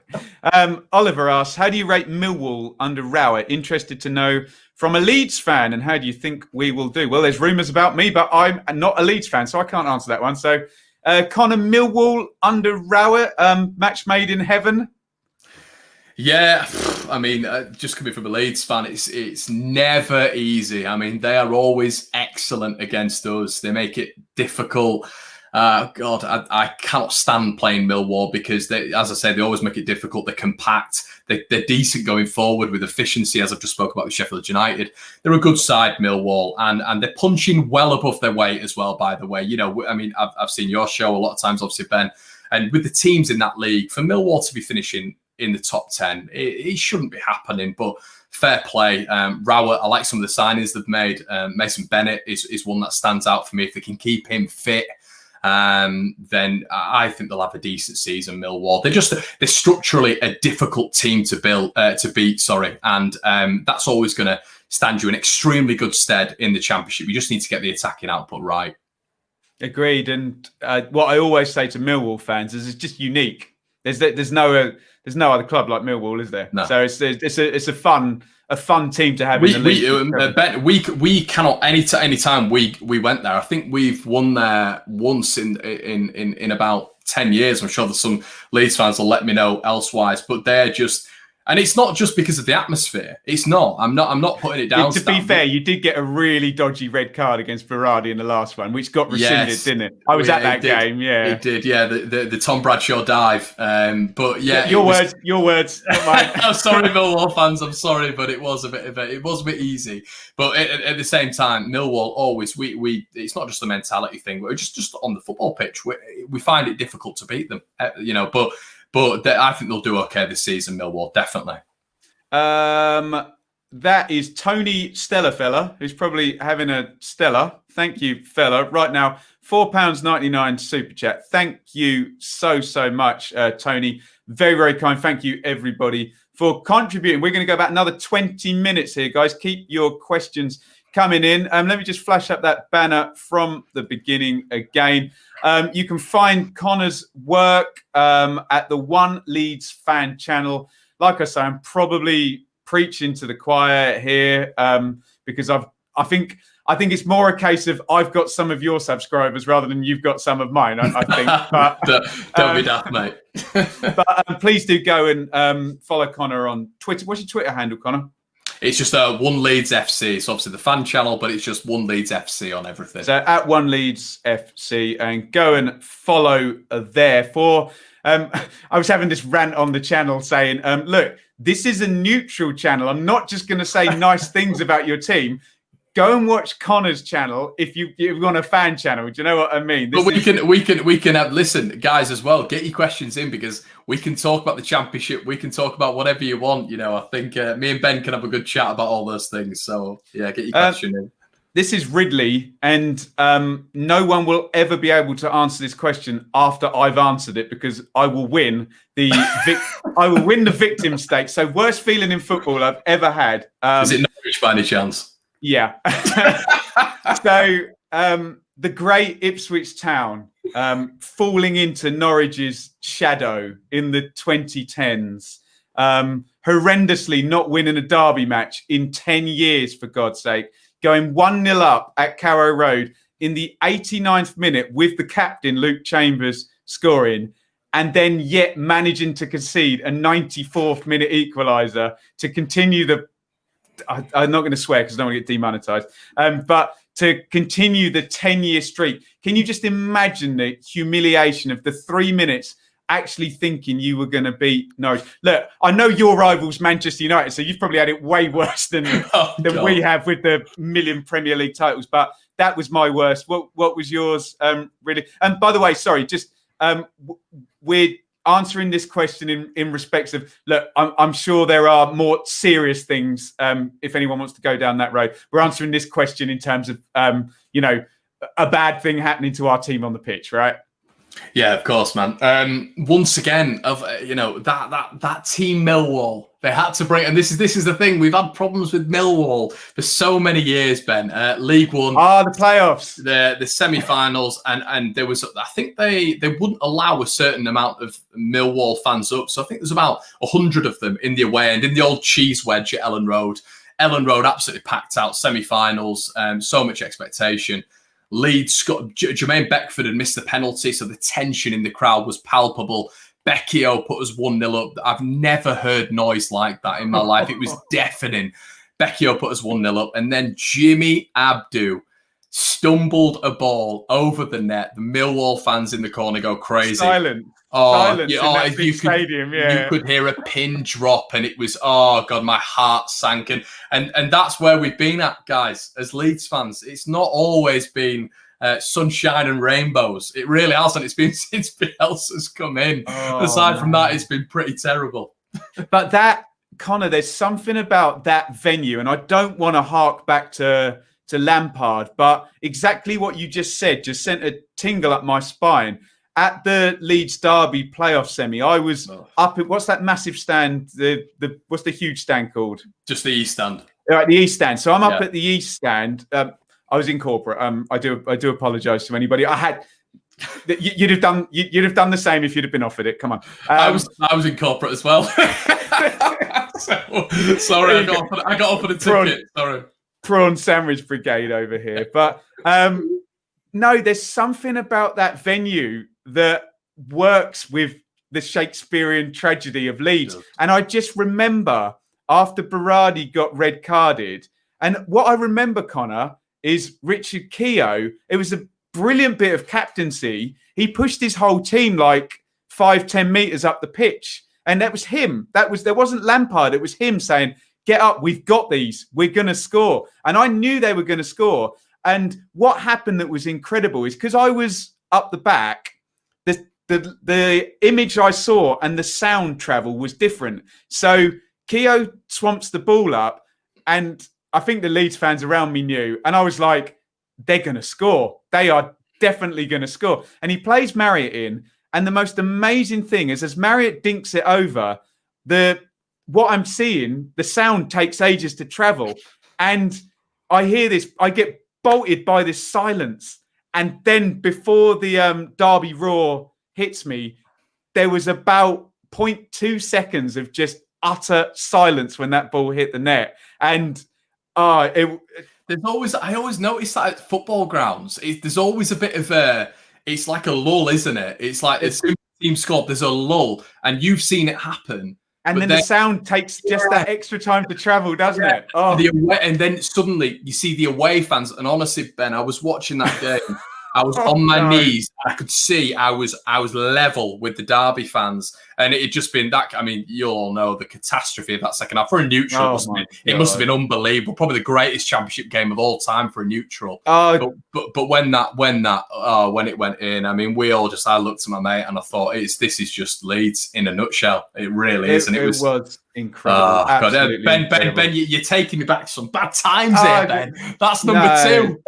Oliver asks, how do you rate Millwall under Rowett? Interested to know from a Leeds fan, and how do you think we will do? Well, there's rumours about me, but I'm not a Leeds fan, so I can't answer that one. So, Connor, Millwall under Rowett, match made in heaven? Yeah, I mean, just coming from a Leeds fan, it's never easy. I mean, they are always excellent against us. They make it difficult. God, I cannot stand playing Millwall because, as I say, they always make it difficult. They're compact. They're decent going forward with efficiency, as I've just spoke about with Sheffield United. They're a good side, Millwall, and they're punching well above their weight as well, by the way. I mean, I've seen your show a lot of times, obviously, Ben. And with the teams in that league, for Millwall to be finishing in the top 10, it shouldn't be happening, but fair play. Rowett, I like some of the signings they've made. Mason Bennett is one that stands out for me. If they can keep him fit, then I think they'll have a decent season, Millwall. They're structurally a difficult team to beat, and that's always going to stand you in extremely good stead in the Championship. You just need to get the attacking output right. Agreed. And what I always say to Millwall fans is it's just unique. There's no other club like Millwall, is there? No. So it's a fun team to have in the league. We cannot any time we went there. I think we've won there once in about 10 years. I'm sure that some Leeds fans will let me know elsewise, but they're just. And it's not just because of the atmosphere. It's not. I'm not putting it down. To be fair, you did get a really dodgy red card against Berardi in the last one, which got rescinded, didn't it? I was at that game. Yeah, it did. Yeah, the Tom Bradshaw dive. But yeah, your words, not mine. I'm sorry, Millwall fans. I'm sorry, but it was a bit easy. But at the same time, Millwall always we it's not just a mentality thing. We're just on the football pitch. We find it difficult to beat them. But I think they'll do okay this season, Millwall, definitely. That is Tony Stellafella, who's probably having a Stella. Thank you, fella. Right now, £4.99 super chat. Thank you so much, Tony. Very, very kind. Thank you, everybody, for contributing. We're going to go about another 20 minutes here, guys. Keep your questions coming in. Let me just flash up that banner from the beginning again. You can find Connor's work at the One Leeds fan channel. Like I say, I'm probably preaching to the choir here because I think it's more a case of I've got some of your subscribers rather than you've got some of mine. I think. But, don't be daft, mate. But please do go and follow Connor on Twitter. What's your Twitter handle, Connor? It's just One Leeds FC. It's obviously the fan channel, but it's just One Leeds FC on everything. So at One Leeds FC, and go and follow there. I was having this rant on the channel saying, look, this is a neutral channel. I'm not just going to say nice things about your team. Go and watch Connor's channel if you're on a fan channel. Do you know what I mean? But we can have, listen, guys, as well. Get your questions in because we can talk about the Championship. We can talk about whatever you want. I think me and Ben can have a good chat about all those things. So yeah, get your question in. This is Ridley, and no one will ever be able to answer this question after I've answered it, because I will win the victim stake. So worst feeling in football I've ever had. Is it Norwich by any chance? Yeah. So the great Ipswich Town falling into Norwich's shadow in the 2010s. Horrendously not winning a derby match in 10 years, for God's sake. Going 1-0 up at Carrow Road in the 89th minute with the captain, Luke Chambers, scoring, and then yet managing to concede a 94th minute equaliser to continue the... I'm not going to swear because I don't want to get demonetised, but to continue the 10-year streak. Can you just imagine the humiliation of the 3 minutes actually thinking you were going to beat Norwich? Look, I know your rival's Manchester United, so you've probably had it way worse than we have with the million Premier League titles, but that was my worst. What was yours, really? And by the way, sorry, just we're answering this question in respects of, look, I'm sure there are more serious things if anyone wants to go down that road. We're answering this question in terms of, a bad thing happening to our team on the pitch, right? Yeah, of course, man. Once again, that team Millwall, they had to bring, and this is the thing. We've had problems with Millwall for so many years, Ben. League One, the playoffs, the semi-finals, and there was, I think they wouldn't allow a certain amount of Millwall fans up, so I think there's about 100 of them in the away end in the old cheese wedge at Ellen Road. Ellen Road absolutely packed out, semi-finals, so much expectation. Leeds, Jermaine Beckford had missed the penalty, so the tension in the crowd was palpable. Becchio put us 1-0 up. I've never heard noise like that in my life. It was deafening. Becchio put us 1-0 up, and then Jimmy Abdu stumbled a ball over the net. The Millwall fans in the corner go crazy. Silence you stadium, yeah. You could hear a pin drop, and it was, oh God, my heart sank. And that's where we've been at, guys, as Leeds fans. It's not always been sunshine and rainbows. It really hasn't. It's been since Bielsa's come in. Aside from that, it's been pretty terrible. But that, Connor, there's something about that venue, and I don't want to hark back to Lampard, but exactly what you just said just sent a tingle up my spine. At the Leeds Derby playoff semi, I was up at, what's that massive stand? What's the huge stand called? Just the East Stand. Right, the East Stand. So I'm up at the East Stand. I was in corporate. I do apologise to anybody. You'd have done the same if you'd have been offered it. Come on. I was in corporate as well. Sorry, I got offered a ticket. Sorry. Prawn sandwich brigade over here. But no, there's something about that venue that works with the Shakespearean tragedy of Leeds. And I just remember after Berardi got red carded, and what I remember, Connor, is Richard Keogh. It was a brilliant bit of captaincy. He pushed his whole team like 5-10 meters up the pitch. And that was him. There wasn't Lampard. It was him saying, get up, we've got these, we're going to score. And I knew they were going to score. And what happened that was incredible is because I was up the back, the image I saw and the sound travel was different. So Keogh swamps the ball up, and I think the Leeds fans around me knew. And I was like, they're going to score. They are definitely going to score. And he plays Marriott in. And the most amazing thing is as Marriott dinks it over, what I'm seeing, the sound takes ages to travel. And I hear this, I get bolted by this silence. And then before the Derby roar hits me, there was about 0.2 seconds of just utter silence when that ball hit the net. And I always notice that at football grounds, there's always a bit of it's like a lull, isn't it? It's like as soon as the team scored, there's a lull, and you've seen it happen. And then the sound takes just that extra time to travel, doesn't it? Oh. And then suddenly you see the away fans. And honestly, Ben, I was watching that game. I was on my knees I could see I was level with the Derby fans, and it had just been that. I mean, you all know the catastrophe of that second half for a neutral. It must have been unbelievable. Probably the greatest championship game of all time for a neutral. But when it went in, I mean, I looked at my mate and I thought, this is just Leeds in a nutshell. It really is, and it was incredible. Absolutely God, Ben, you're taking me back to some bad times here, Ben. That's number 2.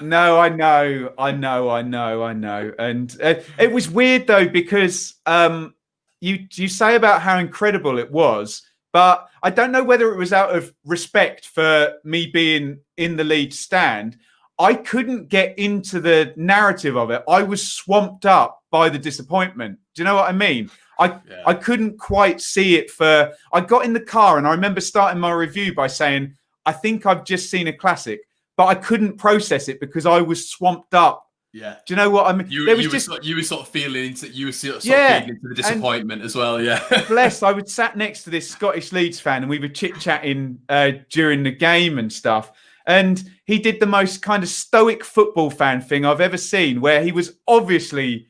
No, I know. And it was weird though, because you say about how incredible it was, but I don't know whether it was out of respect for me being in the Leeds stand. I couldn't get into the narrative of it. I was swamped up by the disappointment. Do you know what I mean? I couldn't quite see it I got in the car and I remember starting my review by saying, I think I've just seen a classic, but I couldn't process it because I was swamped up. Yeah. Do you know what I mean? You were sort of feeling into the disappointment as well. Yeah. Bless. I was sat next to this Scottish Leeds fan and we were chit-chatting during the game and stuff. And he did the most kind of stoic football fan thing I've ever seen, where he was obviously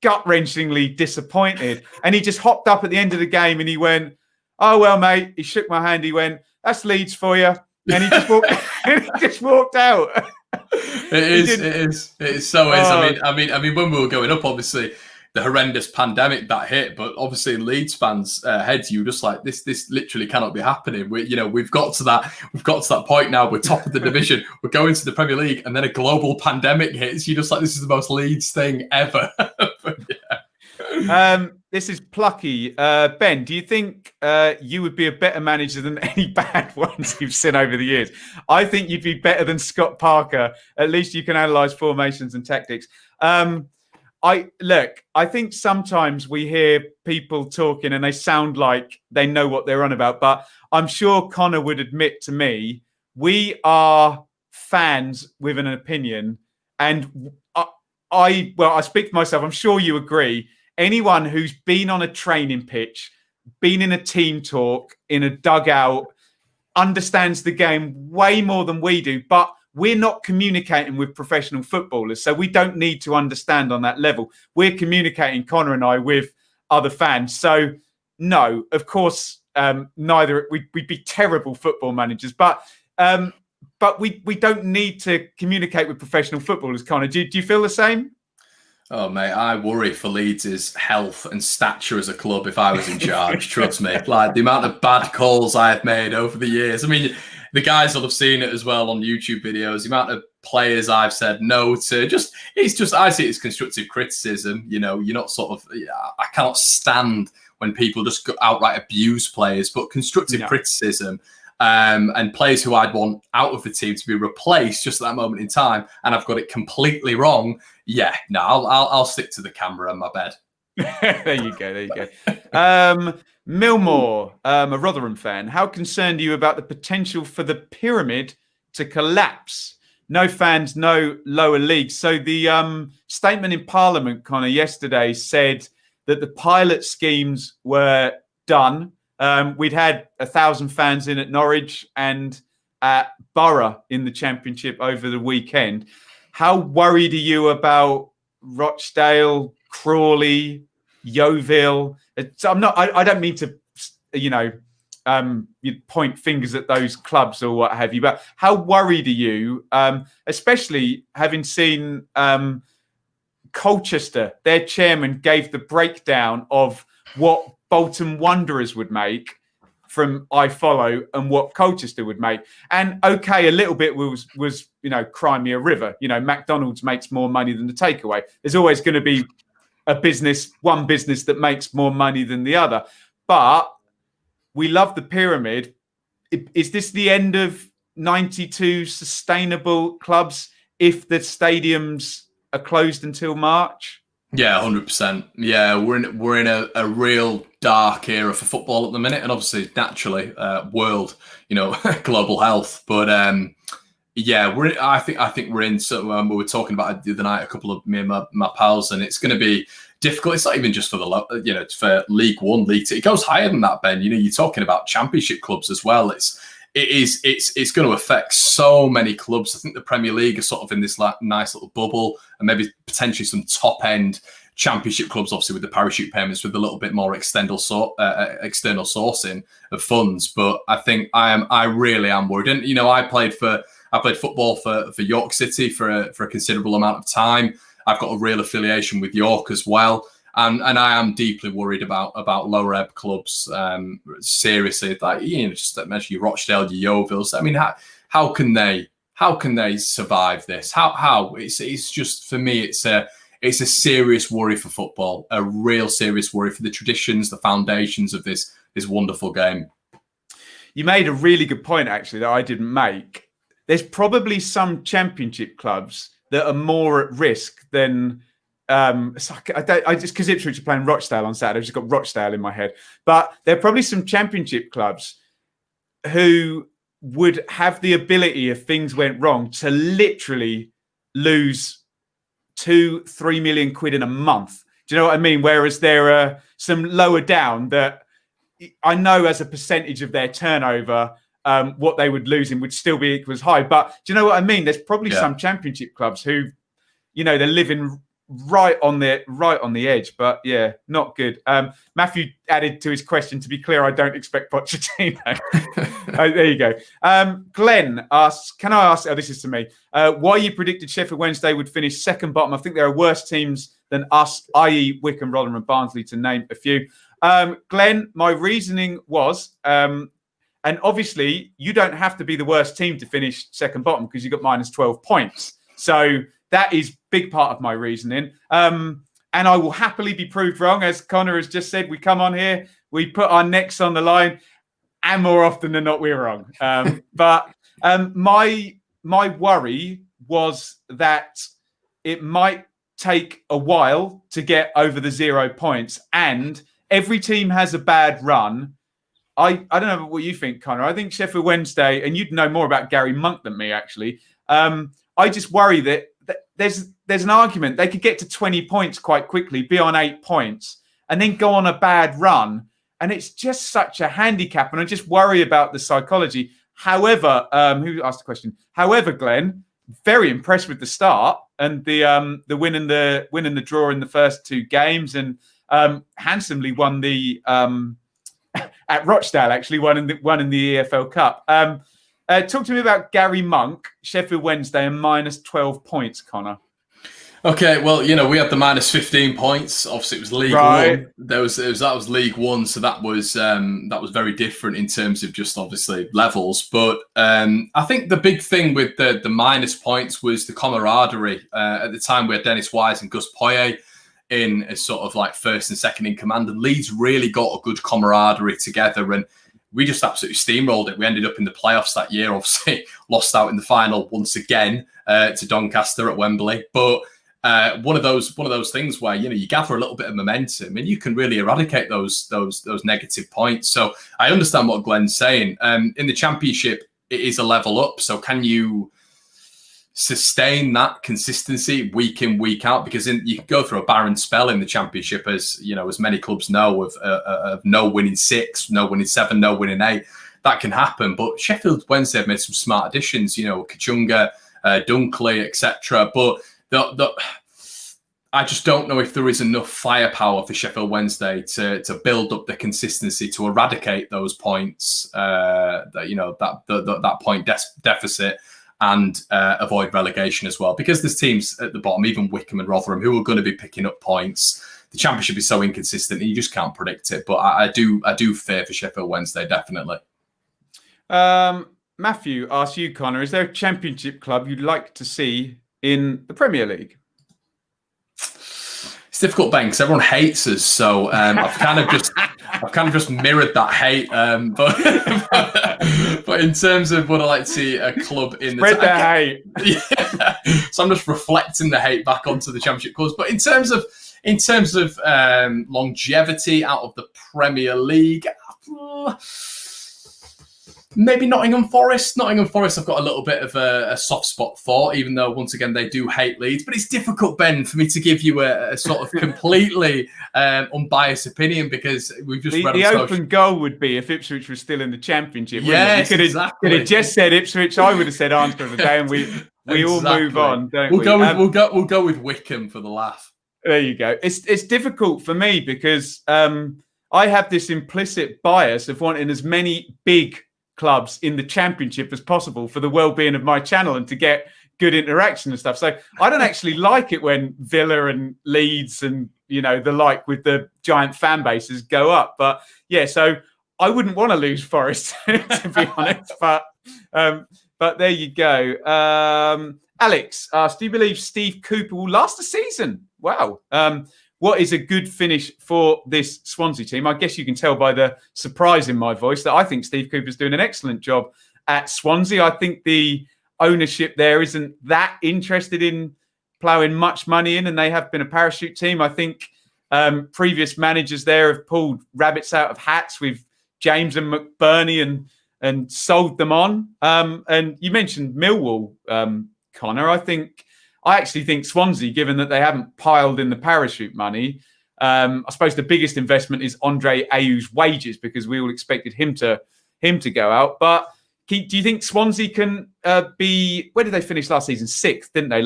gut-wrenchingly disappointed. And he just hopped up at the end of the game and he went, "Oh, well, mate." He shook my hand. He went, "That's Leeds for you." And he just walked out. It is. I mean, when we were going up, obviously the horrendous pandemic that hit, but obviously in Leeds fans' heads, you were just like, this literally cannot be happening. We've got to that point now. We're top of the division. We're going to the Premier League, and then a global pandemic hits. You're just like, this is the most Leeds thing ever. But, yeah. This is plucky. Ben, do you think you would be a better manager than any bad ones you've seen over the years? I think you'd be better than Scott Parker. At least you can analyse formations and tactics. I think sometimes we hear people talking and they sound like they know what they're on about, but I'm sure Connor would admit to me, we are fans with an opinion. And I speak for myself. I'm sure you agree. Anyone who's been on a training pitch, been in a team talk, in a dugout, understands the game way more than we do. But we're not communicating with professional footballers, so we don't need to understand on that level. We're communicating, Connor and I, with other fans. So, no, of course, neither. We'd be terrible football managers, but we don't need to communicate with professional footballers, Connor. Do you feel the same? Oh, mate, I worry for Leeds' health and stature as a club if I was in charge, trust me. Like, the amount of bad calls I have made over the years. I mean, the guys will have seen it as well on YouTube videos. The amount of players I've said no to, I see it as constructive criticism. You're not I cannot stand when people just outright abuse players, but constructive criticism and players who I'd want out of the team to be replaced just at that moment in time, and I've got it completely wrong. Yeah, no, I'll stick to the camera in my bed. There you go. Millmore, a Rotherham fan. How concerned are you about the potential for the pyramid to collapse? No fans, no lower leagues. So the statement in Parliament, Connor, yesterday said that the pilot schemes were done. We'd had 1,000 fans in at Norwich and at Borough in the Championship over the weekend. How worried are you about Rochdale, Crawley, Yeovil? I don't mean to, you point fingers at those clubs or what have you, but how worried are you, especially having seen Colchester, their chairman gave the breakdown of what Bolton Wanderers would make from iFollow and what Colchester would make. And okay, a little bit was Crimea River. McDonald's makes more money than the takeaway. There's always going to be one business that makes more money than the other. But we love the pyramid. Is this the end of 92 sustainable clubs if the stadiums are closed until March? Yeah, 100%. Yeah, we're in a real dark era for football at the minute, and obviously, naturally, world, global health. But I think we're in. So we were talking about it the other night, a couple of me and my pals, and it's going to be difficult. It's not even just for for League One, League Two. It goes higher than that, Ben. You're talking about Championship clubs as well. it's going to affect so many clubs. I think the Premier League is sort of in this nice little bubble, and maybe potentially some top end Championship clubs, obviously with the parachute payments, with a little bit more external sourcing of funds. But I think I really am worried. And I played football for York City for a considerable amount of time. I've got a real affiliation with York as well. And I am deeply worried about lower ebb clubs. Seriously, like just mention your Rochdale, your Yeovilles. I mean, how can they survive this? How it's just, for me, it's a serious worry for football, a real serious worry for the traditions, the foundations of this wonderful game. You made a really good point, actually, that I didn't make. There's probably some Championship clubs that are more at risk than. I just because Ipswich are playing Rochdale on Saturday. I've just got Rochdale in my head, but there are probably some Championship clubs who would have the ability, if things went wrong, to literally lose 2-3 million quid in a month. Do you know what I mean? Whereas there are some lower down that I know as a percentage of their turnover, what they would lose in would still be equal as high. But do you know what I mean? There's probably some Championship clubs who, they're living right on the edge, but yeah, not good. Matthew added to his question, to be clear, I don't expect Pochettino. There you go. Glenn asks, can I ask, this is to me, why you predicted Sheffield Wednesday would finish second bottom? I think there are worse teams than us, i.e. Wycombe, Rotherham and Barnsley, to name a few. Glenn, my reasoning was, and obviously you don't have to be the worst team to finish second bottom because you got minus 12 points. So that is big part of my reasoning. And I will happily be proved wrong. As Connor has just said, we come on here, we put our necks on the line, and more often than not, we're wrong. But my worry was that it might take a while to get over the 0 points. And every team has a bad run. I don't know what you think, Connor. I think Sheffield Wednesday, and you'd know more about Gary Monk than me, actually. I just worry that there's an argument they could get to 20 points quite quickly, be on 8 points, and then go on a bad run. And it's just such a handicap. And I just worry about the psychology. However, who asked the question? However, Glenn, very impressed with the start and the win and the draw in the first two games, and handsomely won the at Rochdale, actually won in the EFL Cup. Talk to me about Gary Monk, Sheffield Wednesday, and minus 12 points, Connor. Okay, well, we had the minus 15 points. Obviously, it was League One. That was League One, so that was very different in terms of just obviously levels. But I think the big thing with the minus points was the camaraderie. At the time, we had Dennis Wise and Gus Poyet in as sort of like first and second in command, and Leeds really got a good camaraderie together, and we just absolutely steamrolled it. We ended up in the playoffs that year, obviously lost out in the final once again to Doncaster at Wembley. But one of those things where you gather a little bit of momentum and you can really eradicate those negative points. So I understand what Glenn's saying. In the Championship, it is a level up. So can you sustain that consistency week in, week out? Because you can go through a barren spell in the Championship, as as many clubs know, of no winning 6, no winning 7, no winning 8. That can happen. But Sheffield Wednesday have made some smart additions, Kachunga, Dunkley, etc. But I just don't know if there is enough firepower for Sheffield Wednesday to build up the consistency to eradicate those points, that point deficit, and avoid relegation as well. Because there's teams at the bottom, even Wycombe and Rotherham, who are going to be picking up points. The Championship is so inconsistent and you just can't predict it. But I do fear for Sheffield Wednesday, definitely. Matthew asks you, Connor, is there a Championship club you'd like to see in the Premier League? It's difficult, Ben, because everyone hates us. So I've kind of just mirrored that hate. But in terms of what I like to see a club in the hate. Yeah. So I'm just reflecting the hate back onto the Championship clubs. But in terms of longevity out of the Premier League, Maybe Nottingham Forest. Nottingham Forest, I've got a little bit of a soft spot for, even though, once again, they do hate Leeds. But it's difficult, Ben, for me to give you a sort of completely unbiased opinion, because we've just read the open goal would be if Ipswich was still in the Championship. Yes, you exactly. could have just said Ipswich. I would have said answer of the day, and we all move on, don't we? We'll go with Wickham for the laugh. There you go. It's difficult for me because I have this implicit bias of wanting as many big clubs in the Championship as possible for the well-being of my channel and to get good interaction and stuff. So I don't actually like it when Villa and Leeds and the like with the giant fan bases go up. But yeah, so I wouldn't want to lose Forest to be honest. But there you go. Alex asked, do you believe Steve Cooper will last the season? Wow. What is a good finish for this Swansea team? I guess you can tell by the surprise in my voice that I think Steve Cooper's doing an excellent job at Swansea. I think the ownership there isn't that interested in ploughing much money in, and they have been a parachute team. I think previous managers there have pulled rabbits out of hats with James and McBurney and sold them on. And you mentioned Millwall, Connor. I actually think Swansea, given that they haven't piled in the parachute money, I suppose the biggest investment is Andre Ayew's wages, because we all expected him to go out. But do you think Swansea can be? Where did they finish last season? 6th, didn't they?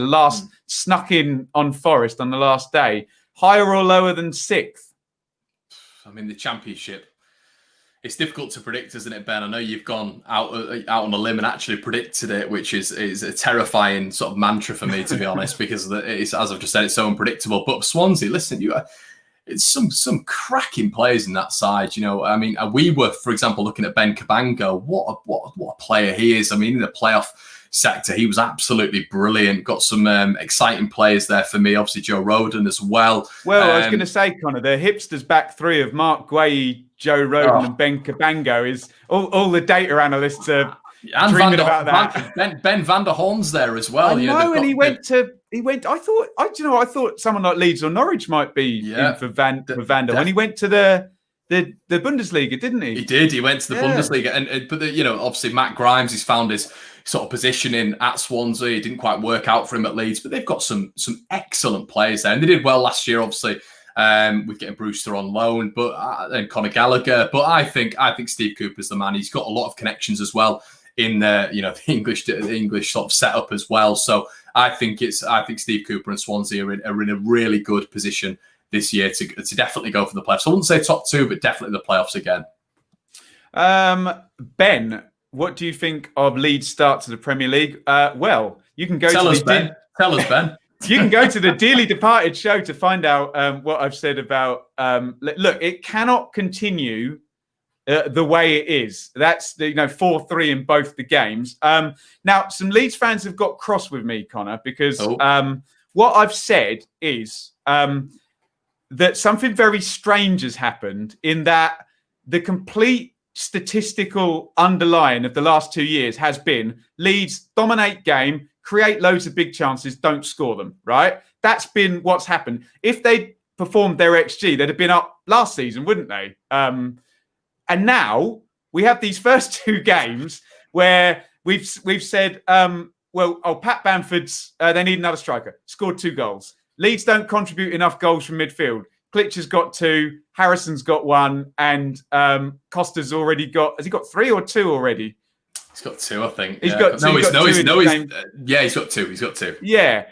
Snuck in on Forest on the last day. Higher or lower than 6th? I mean, the Championship. It's difficult to predict, isn't it, Ben? I know you've gone out on a limb and actually predicted it, which is a terrifying sort of mantra for me, to be honest, because it's, as I've just said, it's so unpredictable. But Swansea, listen, it's some cracking players in that side. I mean, we were, for example, looking at Ben Cabango. What a player he is. I mean, in the playoff sector, he was absolutely brilliant. Got some exciting players there for me. Obviously, Joe Rodon as well. Well, I was going to say, Connor, the hipsters back three of Mark Guay, Joe Rodon and Ben Cabango is all the data analysts are dreaming about that. Ben van der Horn's there as well. I know, and he went. I thought someone like Leeds or Norwich might be in for Van der Horn. He went to the Bundesliga, didn't he? He did. He went to the Bundesliga, but obviously Matt Grimes, he's found his sort of positioning at Swansea. It didn't quite work out for him at Leeds, but they've got some excellent players there, and they did well last year, obviously. With getting Brewster on loan, and Conor Gallagher. But I think Steve Cooper's the man. He's got a lot of connections as well in the the English sort of setup as well. So I think Steve Cooper and Swansea are in a really good position this year to definitely go for the playoffs. I wouldn't say top 2, but definitely the playoffs again. Ben, what do you think of Leeds' start to the Premier League? Well, you can go Tell us, Ben. You can go to the Dearly Departed show to find out what I've said about. Look, it cannot continue the way it is. That's 4-3 in both the games. Now, some Leeds fans have got cross with me, Connor, because what I've said is that something very strange has happened in that the complete statistical underlying of the last 2 years has been Leeds dominate game, create loads of big chances, don't score them, right? That's been what's happened. If they performed their XG, they'd have been up last season, wouldn't they? And now we have these first 2 games where we've said, Pat Bamford's, they need another striker, scored 2 goals. Leeds don't contribute enough goals from midfield. Klitsch's got 2, Harrison's got 1, and Costa's already got, has he got 3 or 2 already? He's got 2, I think. He's got 2. He's got 2. He's got 2. Yeah.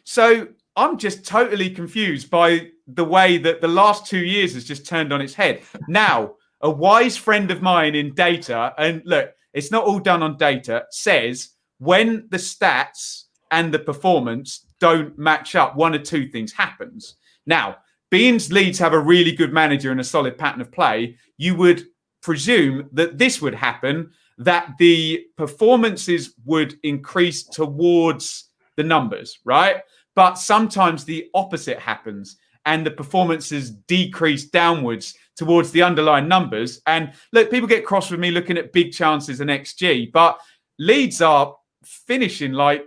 So I'm just totally confused by the way that the last 2 years has just turned on its head. Now, a wise friend of mine in data, and look, it's not all done on data, says when the stats and the performance don't match up, one or two things happens. Now, being Leeds have a really good manager and a solid pattern of play, you would presume that this would happen, that the performances would increase towards the numbers, right? But sometimes the opposite happens and the performances decrease downwards towards the underlying numbers. And look, people get cross with me looking at big chances and XG, but Leeds are finishing like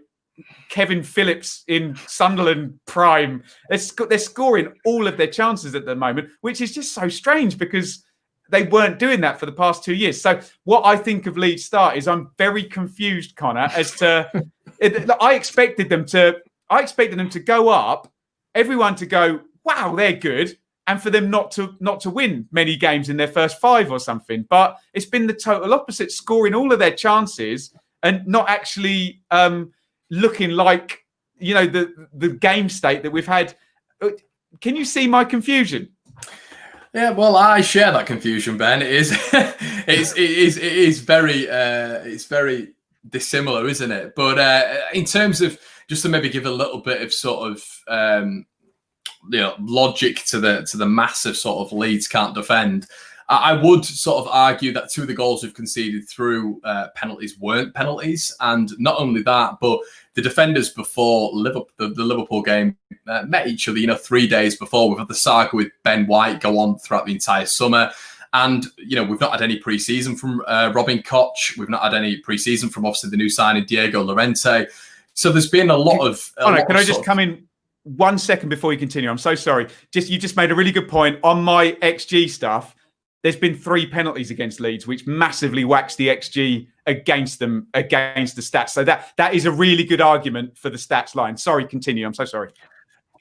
Kevin Phillips in Sunderland prime. They're scoring all of their chances at the moment, which is just so strange because they weren't doing that for the past 2 years. So what I think of Leeds start is I'm very confused, Connor, as to I expected them to go up, everyone to go, wow, they're good, and for them not to win many games in their first 5 or something. But it's been the total opposite, scoring all of their chances and not actually looking like, you know, the game state that we've had. Can you see my confusion? Yeah, well, I share that confusion, Ben. It is, it is very dissimilar, isn't it? But in terms of, just to maybe give a little bit of sort of logic to the massive sort of Leeds can't defend, I would sort of argue that 2 of the goals we've conceded through penalties weren't penalties, and not only that, but the defenders before the Liverpool game met each other, 3 days before. We've had the saga with Ben White go on throughout the entire summer. And, we've not had any pre-season from Robin Koch. We've not had any pre-season from, obviously, the new signing, Diego Llorente. So there's been a lot of... Can I just come in 1 second before you continue? I'm so sorry. You just made a really good point. On my XG stuff, there's been 3 penalties against Leeds, which massively whacks the XG against them, against the stats. So that is a really good argument for the stats line. Sorry, continue. I'm so sorry.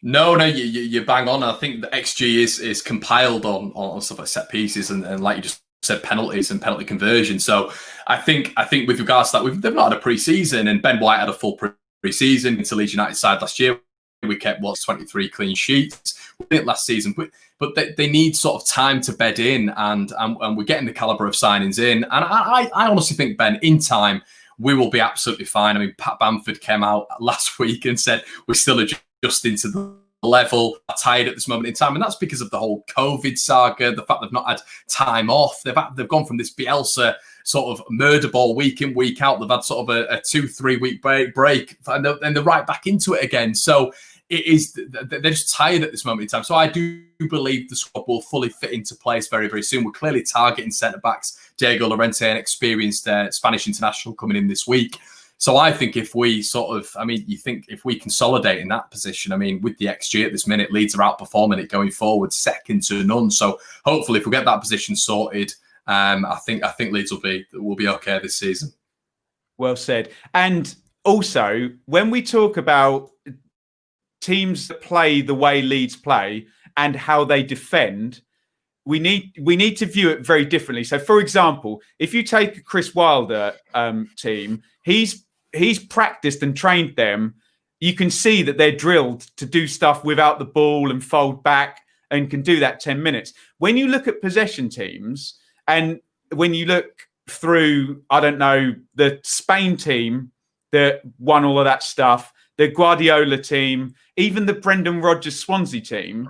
No, you bang on. I think the XG is compiled on stuff like set pieces and like you just said, penalties and penalty conversion. So I think with regards to that, they've not had a pre-season, and Ben White had a full pre-season into Leeds United side last year. We kept 23 clean sheets. We did it last season, but they need sort of time to bed in, and we're getting the calibre of signings in. And I honestly think, Ben, in time, we will be absolutely fine. I mean, Pat Bamford came out last week and said we're still adjusting to the level, tired at this moment in time. And that's because of the whole COVID saga, the fact they've not had time off. They've gone from this Bielsa sort of murder ball week in, week out. They've had sort of a 2-3 week break, and they're right back into it again. So they're just tired at this moment in time. So I do believe the squad will fully fit into place very, very soon. We're clearly targeting centre-backs, Diego Llorente, an experienced Spanish international coming in this week. So I think if we if we consolidate in that position, with the XG at this minute, Leeds are outperforming it going forward, second to none. So hopefully if we get that position sorted, I think Leeds will be okay this season. Well said. And also, when we talk about teams that play the way Leeds play and how they defend, we need to view it very differently. So, for example, if you take a Chris Wilder team, he's practiced and trained them. You can see that they're drilled to do stuff without the ball and fold back and can do that 10 minutes. When you look at possession teams, and when you look through, I don't know, the Spain team that won all of that stuff, the Guardiola team, even the Brendan Rodgers Swansea team,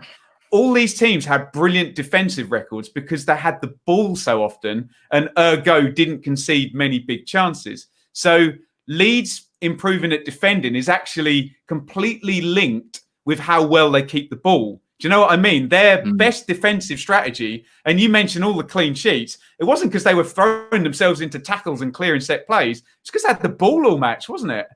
all these teams had brilliant defensive records because they had the ball so often and ergo didn't concede many big chances. So Leeds improving at defending is actually completely linked with how well they keep the ball. Do you know what I mean? Their best defensive strategy, and you mentioned all the clean sheets, it wasn't because they were throwing themselves into tackles and clearing set plays. It's because they had the ball all match, wasn't it?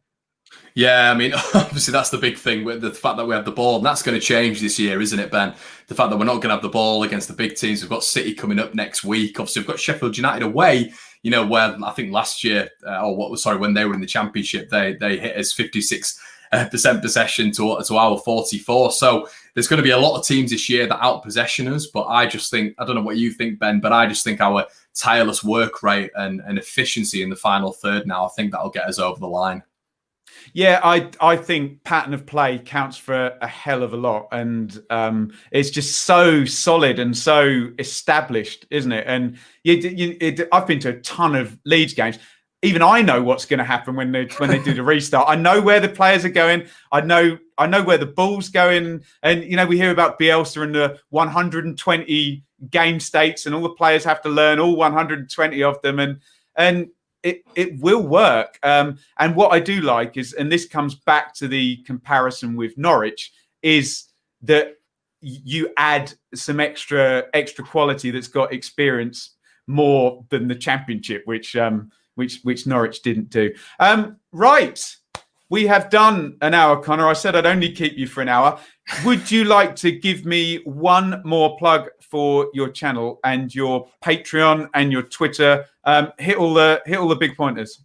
Yeah, obviously that's the big thing with the fact that we have the ball. And that's going to change this year, isn't it, Ben? The fact that we're not going to have the ball against the big teams. We've got City coming up next week. Obviously, we've got Sheffield United away, where I think last year, when they were in the Championship, they hit us 56% possession to our 44. So there's going to be a lot of teams this year that out-possession us. But I just think, I don't know what you think, Ben, but I just think our tireless work rate and efficiency in the final third now, I think that'll get us over the line. Yeah, I think pattern of play counts for a hell of a lot. And it's just so solid and so established, isn't it? And I've been to a ton of Leeds games. Even I know what's going to happen when they do the restart. I know where the players are going. I know where the ball's going. And, we hear about Bielsa and the 120 game states and all the players have to learn all 120 of them. And it will work. And what I do like is, and this comes back to the comparison with Norwich, is that you add some extra quality that's got experience more than the Championship, which Norwich didn't do. Right. we have done an hour, Connor. I said I'd only keep you for an hour. Would you like to give me one more plug for your channel and your Patreon and your Twitter? Hit all the big pointers.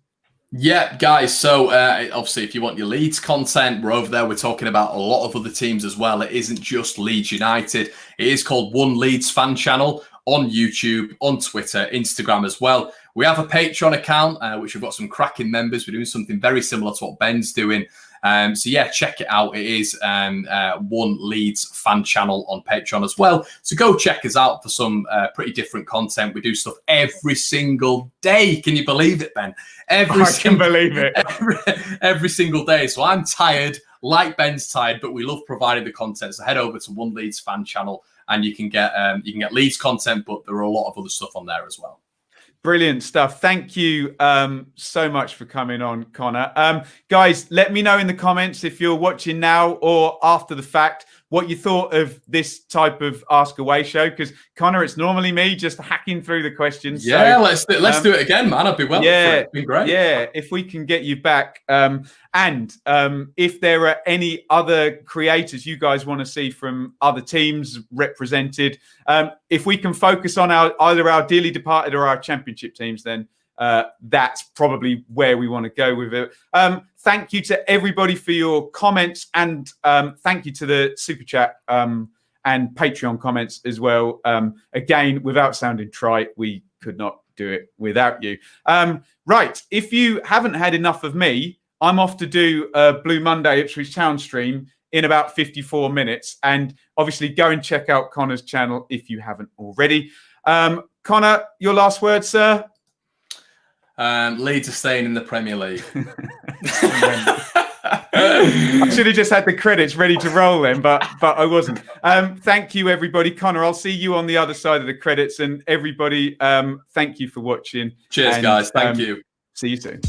Yeah, guys. So obviously, if you want your Leeds content, we're over there. We're talking about a lot of other teams as well. It isn't just Leeds United. It is called One Leeds Fan Channel on YouTube, on Twitter, Instagram as well. We have a Patreon account, which we've got some cracking members. We're doing something very similar to what Ben's doing. So yeah, check it out. It is One Leeds Fan Channel on Patreon as well. So go check us out for some pretty different content. We do stuff every single day. Can you believe it, Ben? I can believe it. Every single day. So I'm tired, like Ben's tired, but we love providing the content. So head over to One Leeds Fan Channel, and you can get Leeds content, but there are a lot of other stuff on there as well. Brilliant stuff. Thank you so much for coming on, Connor. Guys, let me know in the comments if you're watching now or after the fact what you thought of this type of Ask Away show. Because, Connor, it's normally me just hacking through the questions. Yeah, so, let's do it again, man. I'd be well. Yeah, it's been great. Yeah, if we can get you back. And if there are any other creators you guys want to see from other teams represented, if we can focus on either our dearly departed or our championship teams, then that's probably where we want to go with it. Thank you to everybody for your comments, and thank you to the Super Chat and Patreon comments as well. Again, without sounding trite, we could not do it without you. Right, if you haven't had enough of me, I'm off to do a Blue Monday Ipswich Town stream in about 54 minutes. And obviously go and check out Connor's channel if you haven't already. Connor, your last word, sir? Leeds are staying in the Premier League. I should have just had the credits ready to roll then, but I wasn't. Thank you, everybody. Connor, I'll see you on the other side of the credits. And everybody, thank you for watching. Cheers, guys. Thank you. See you soon.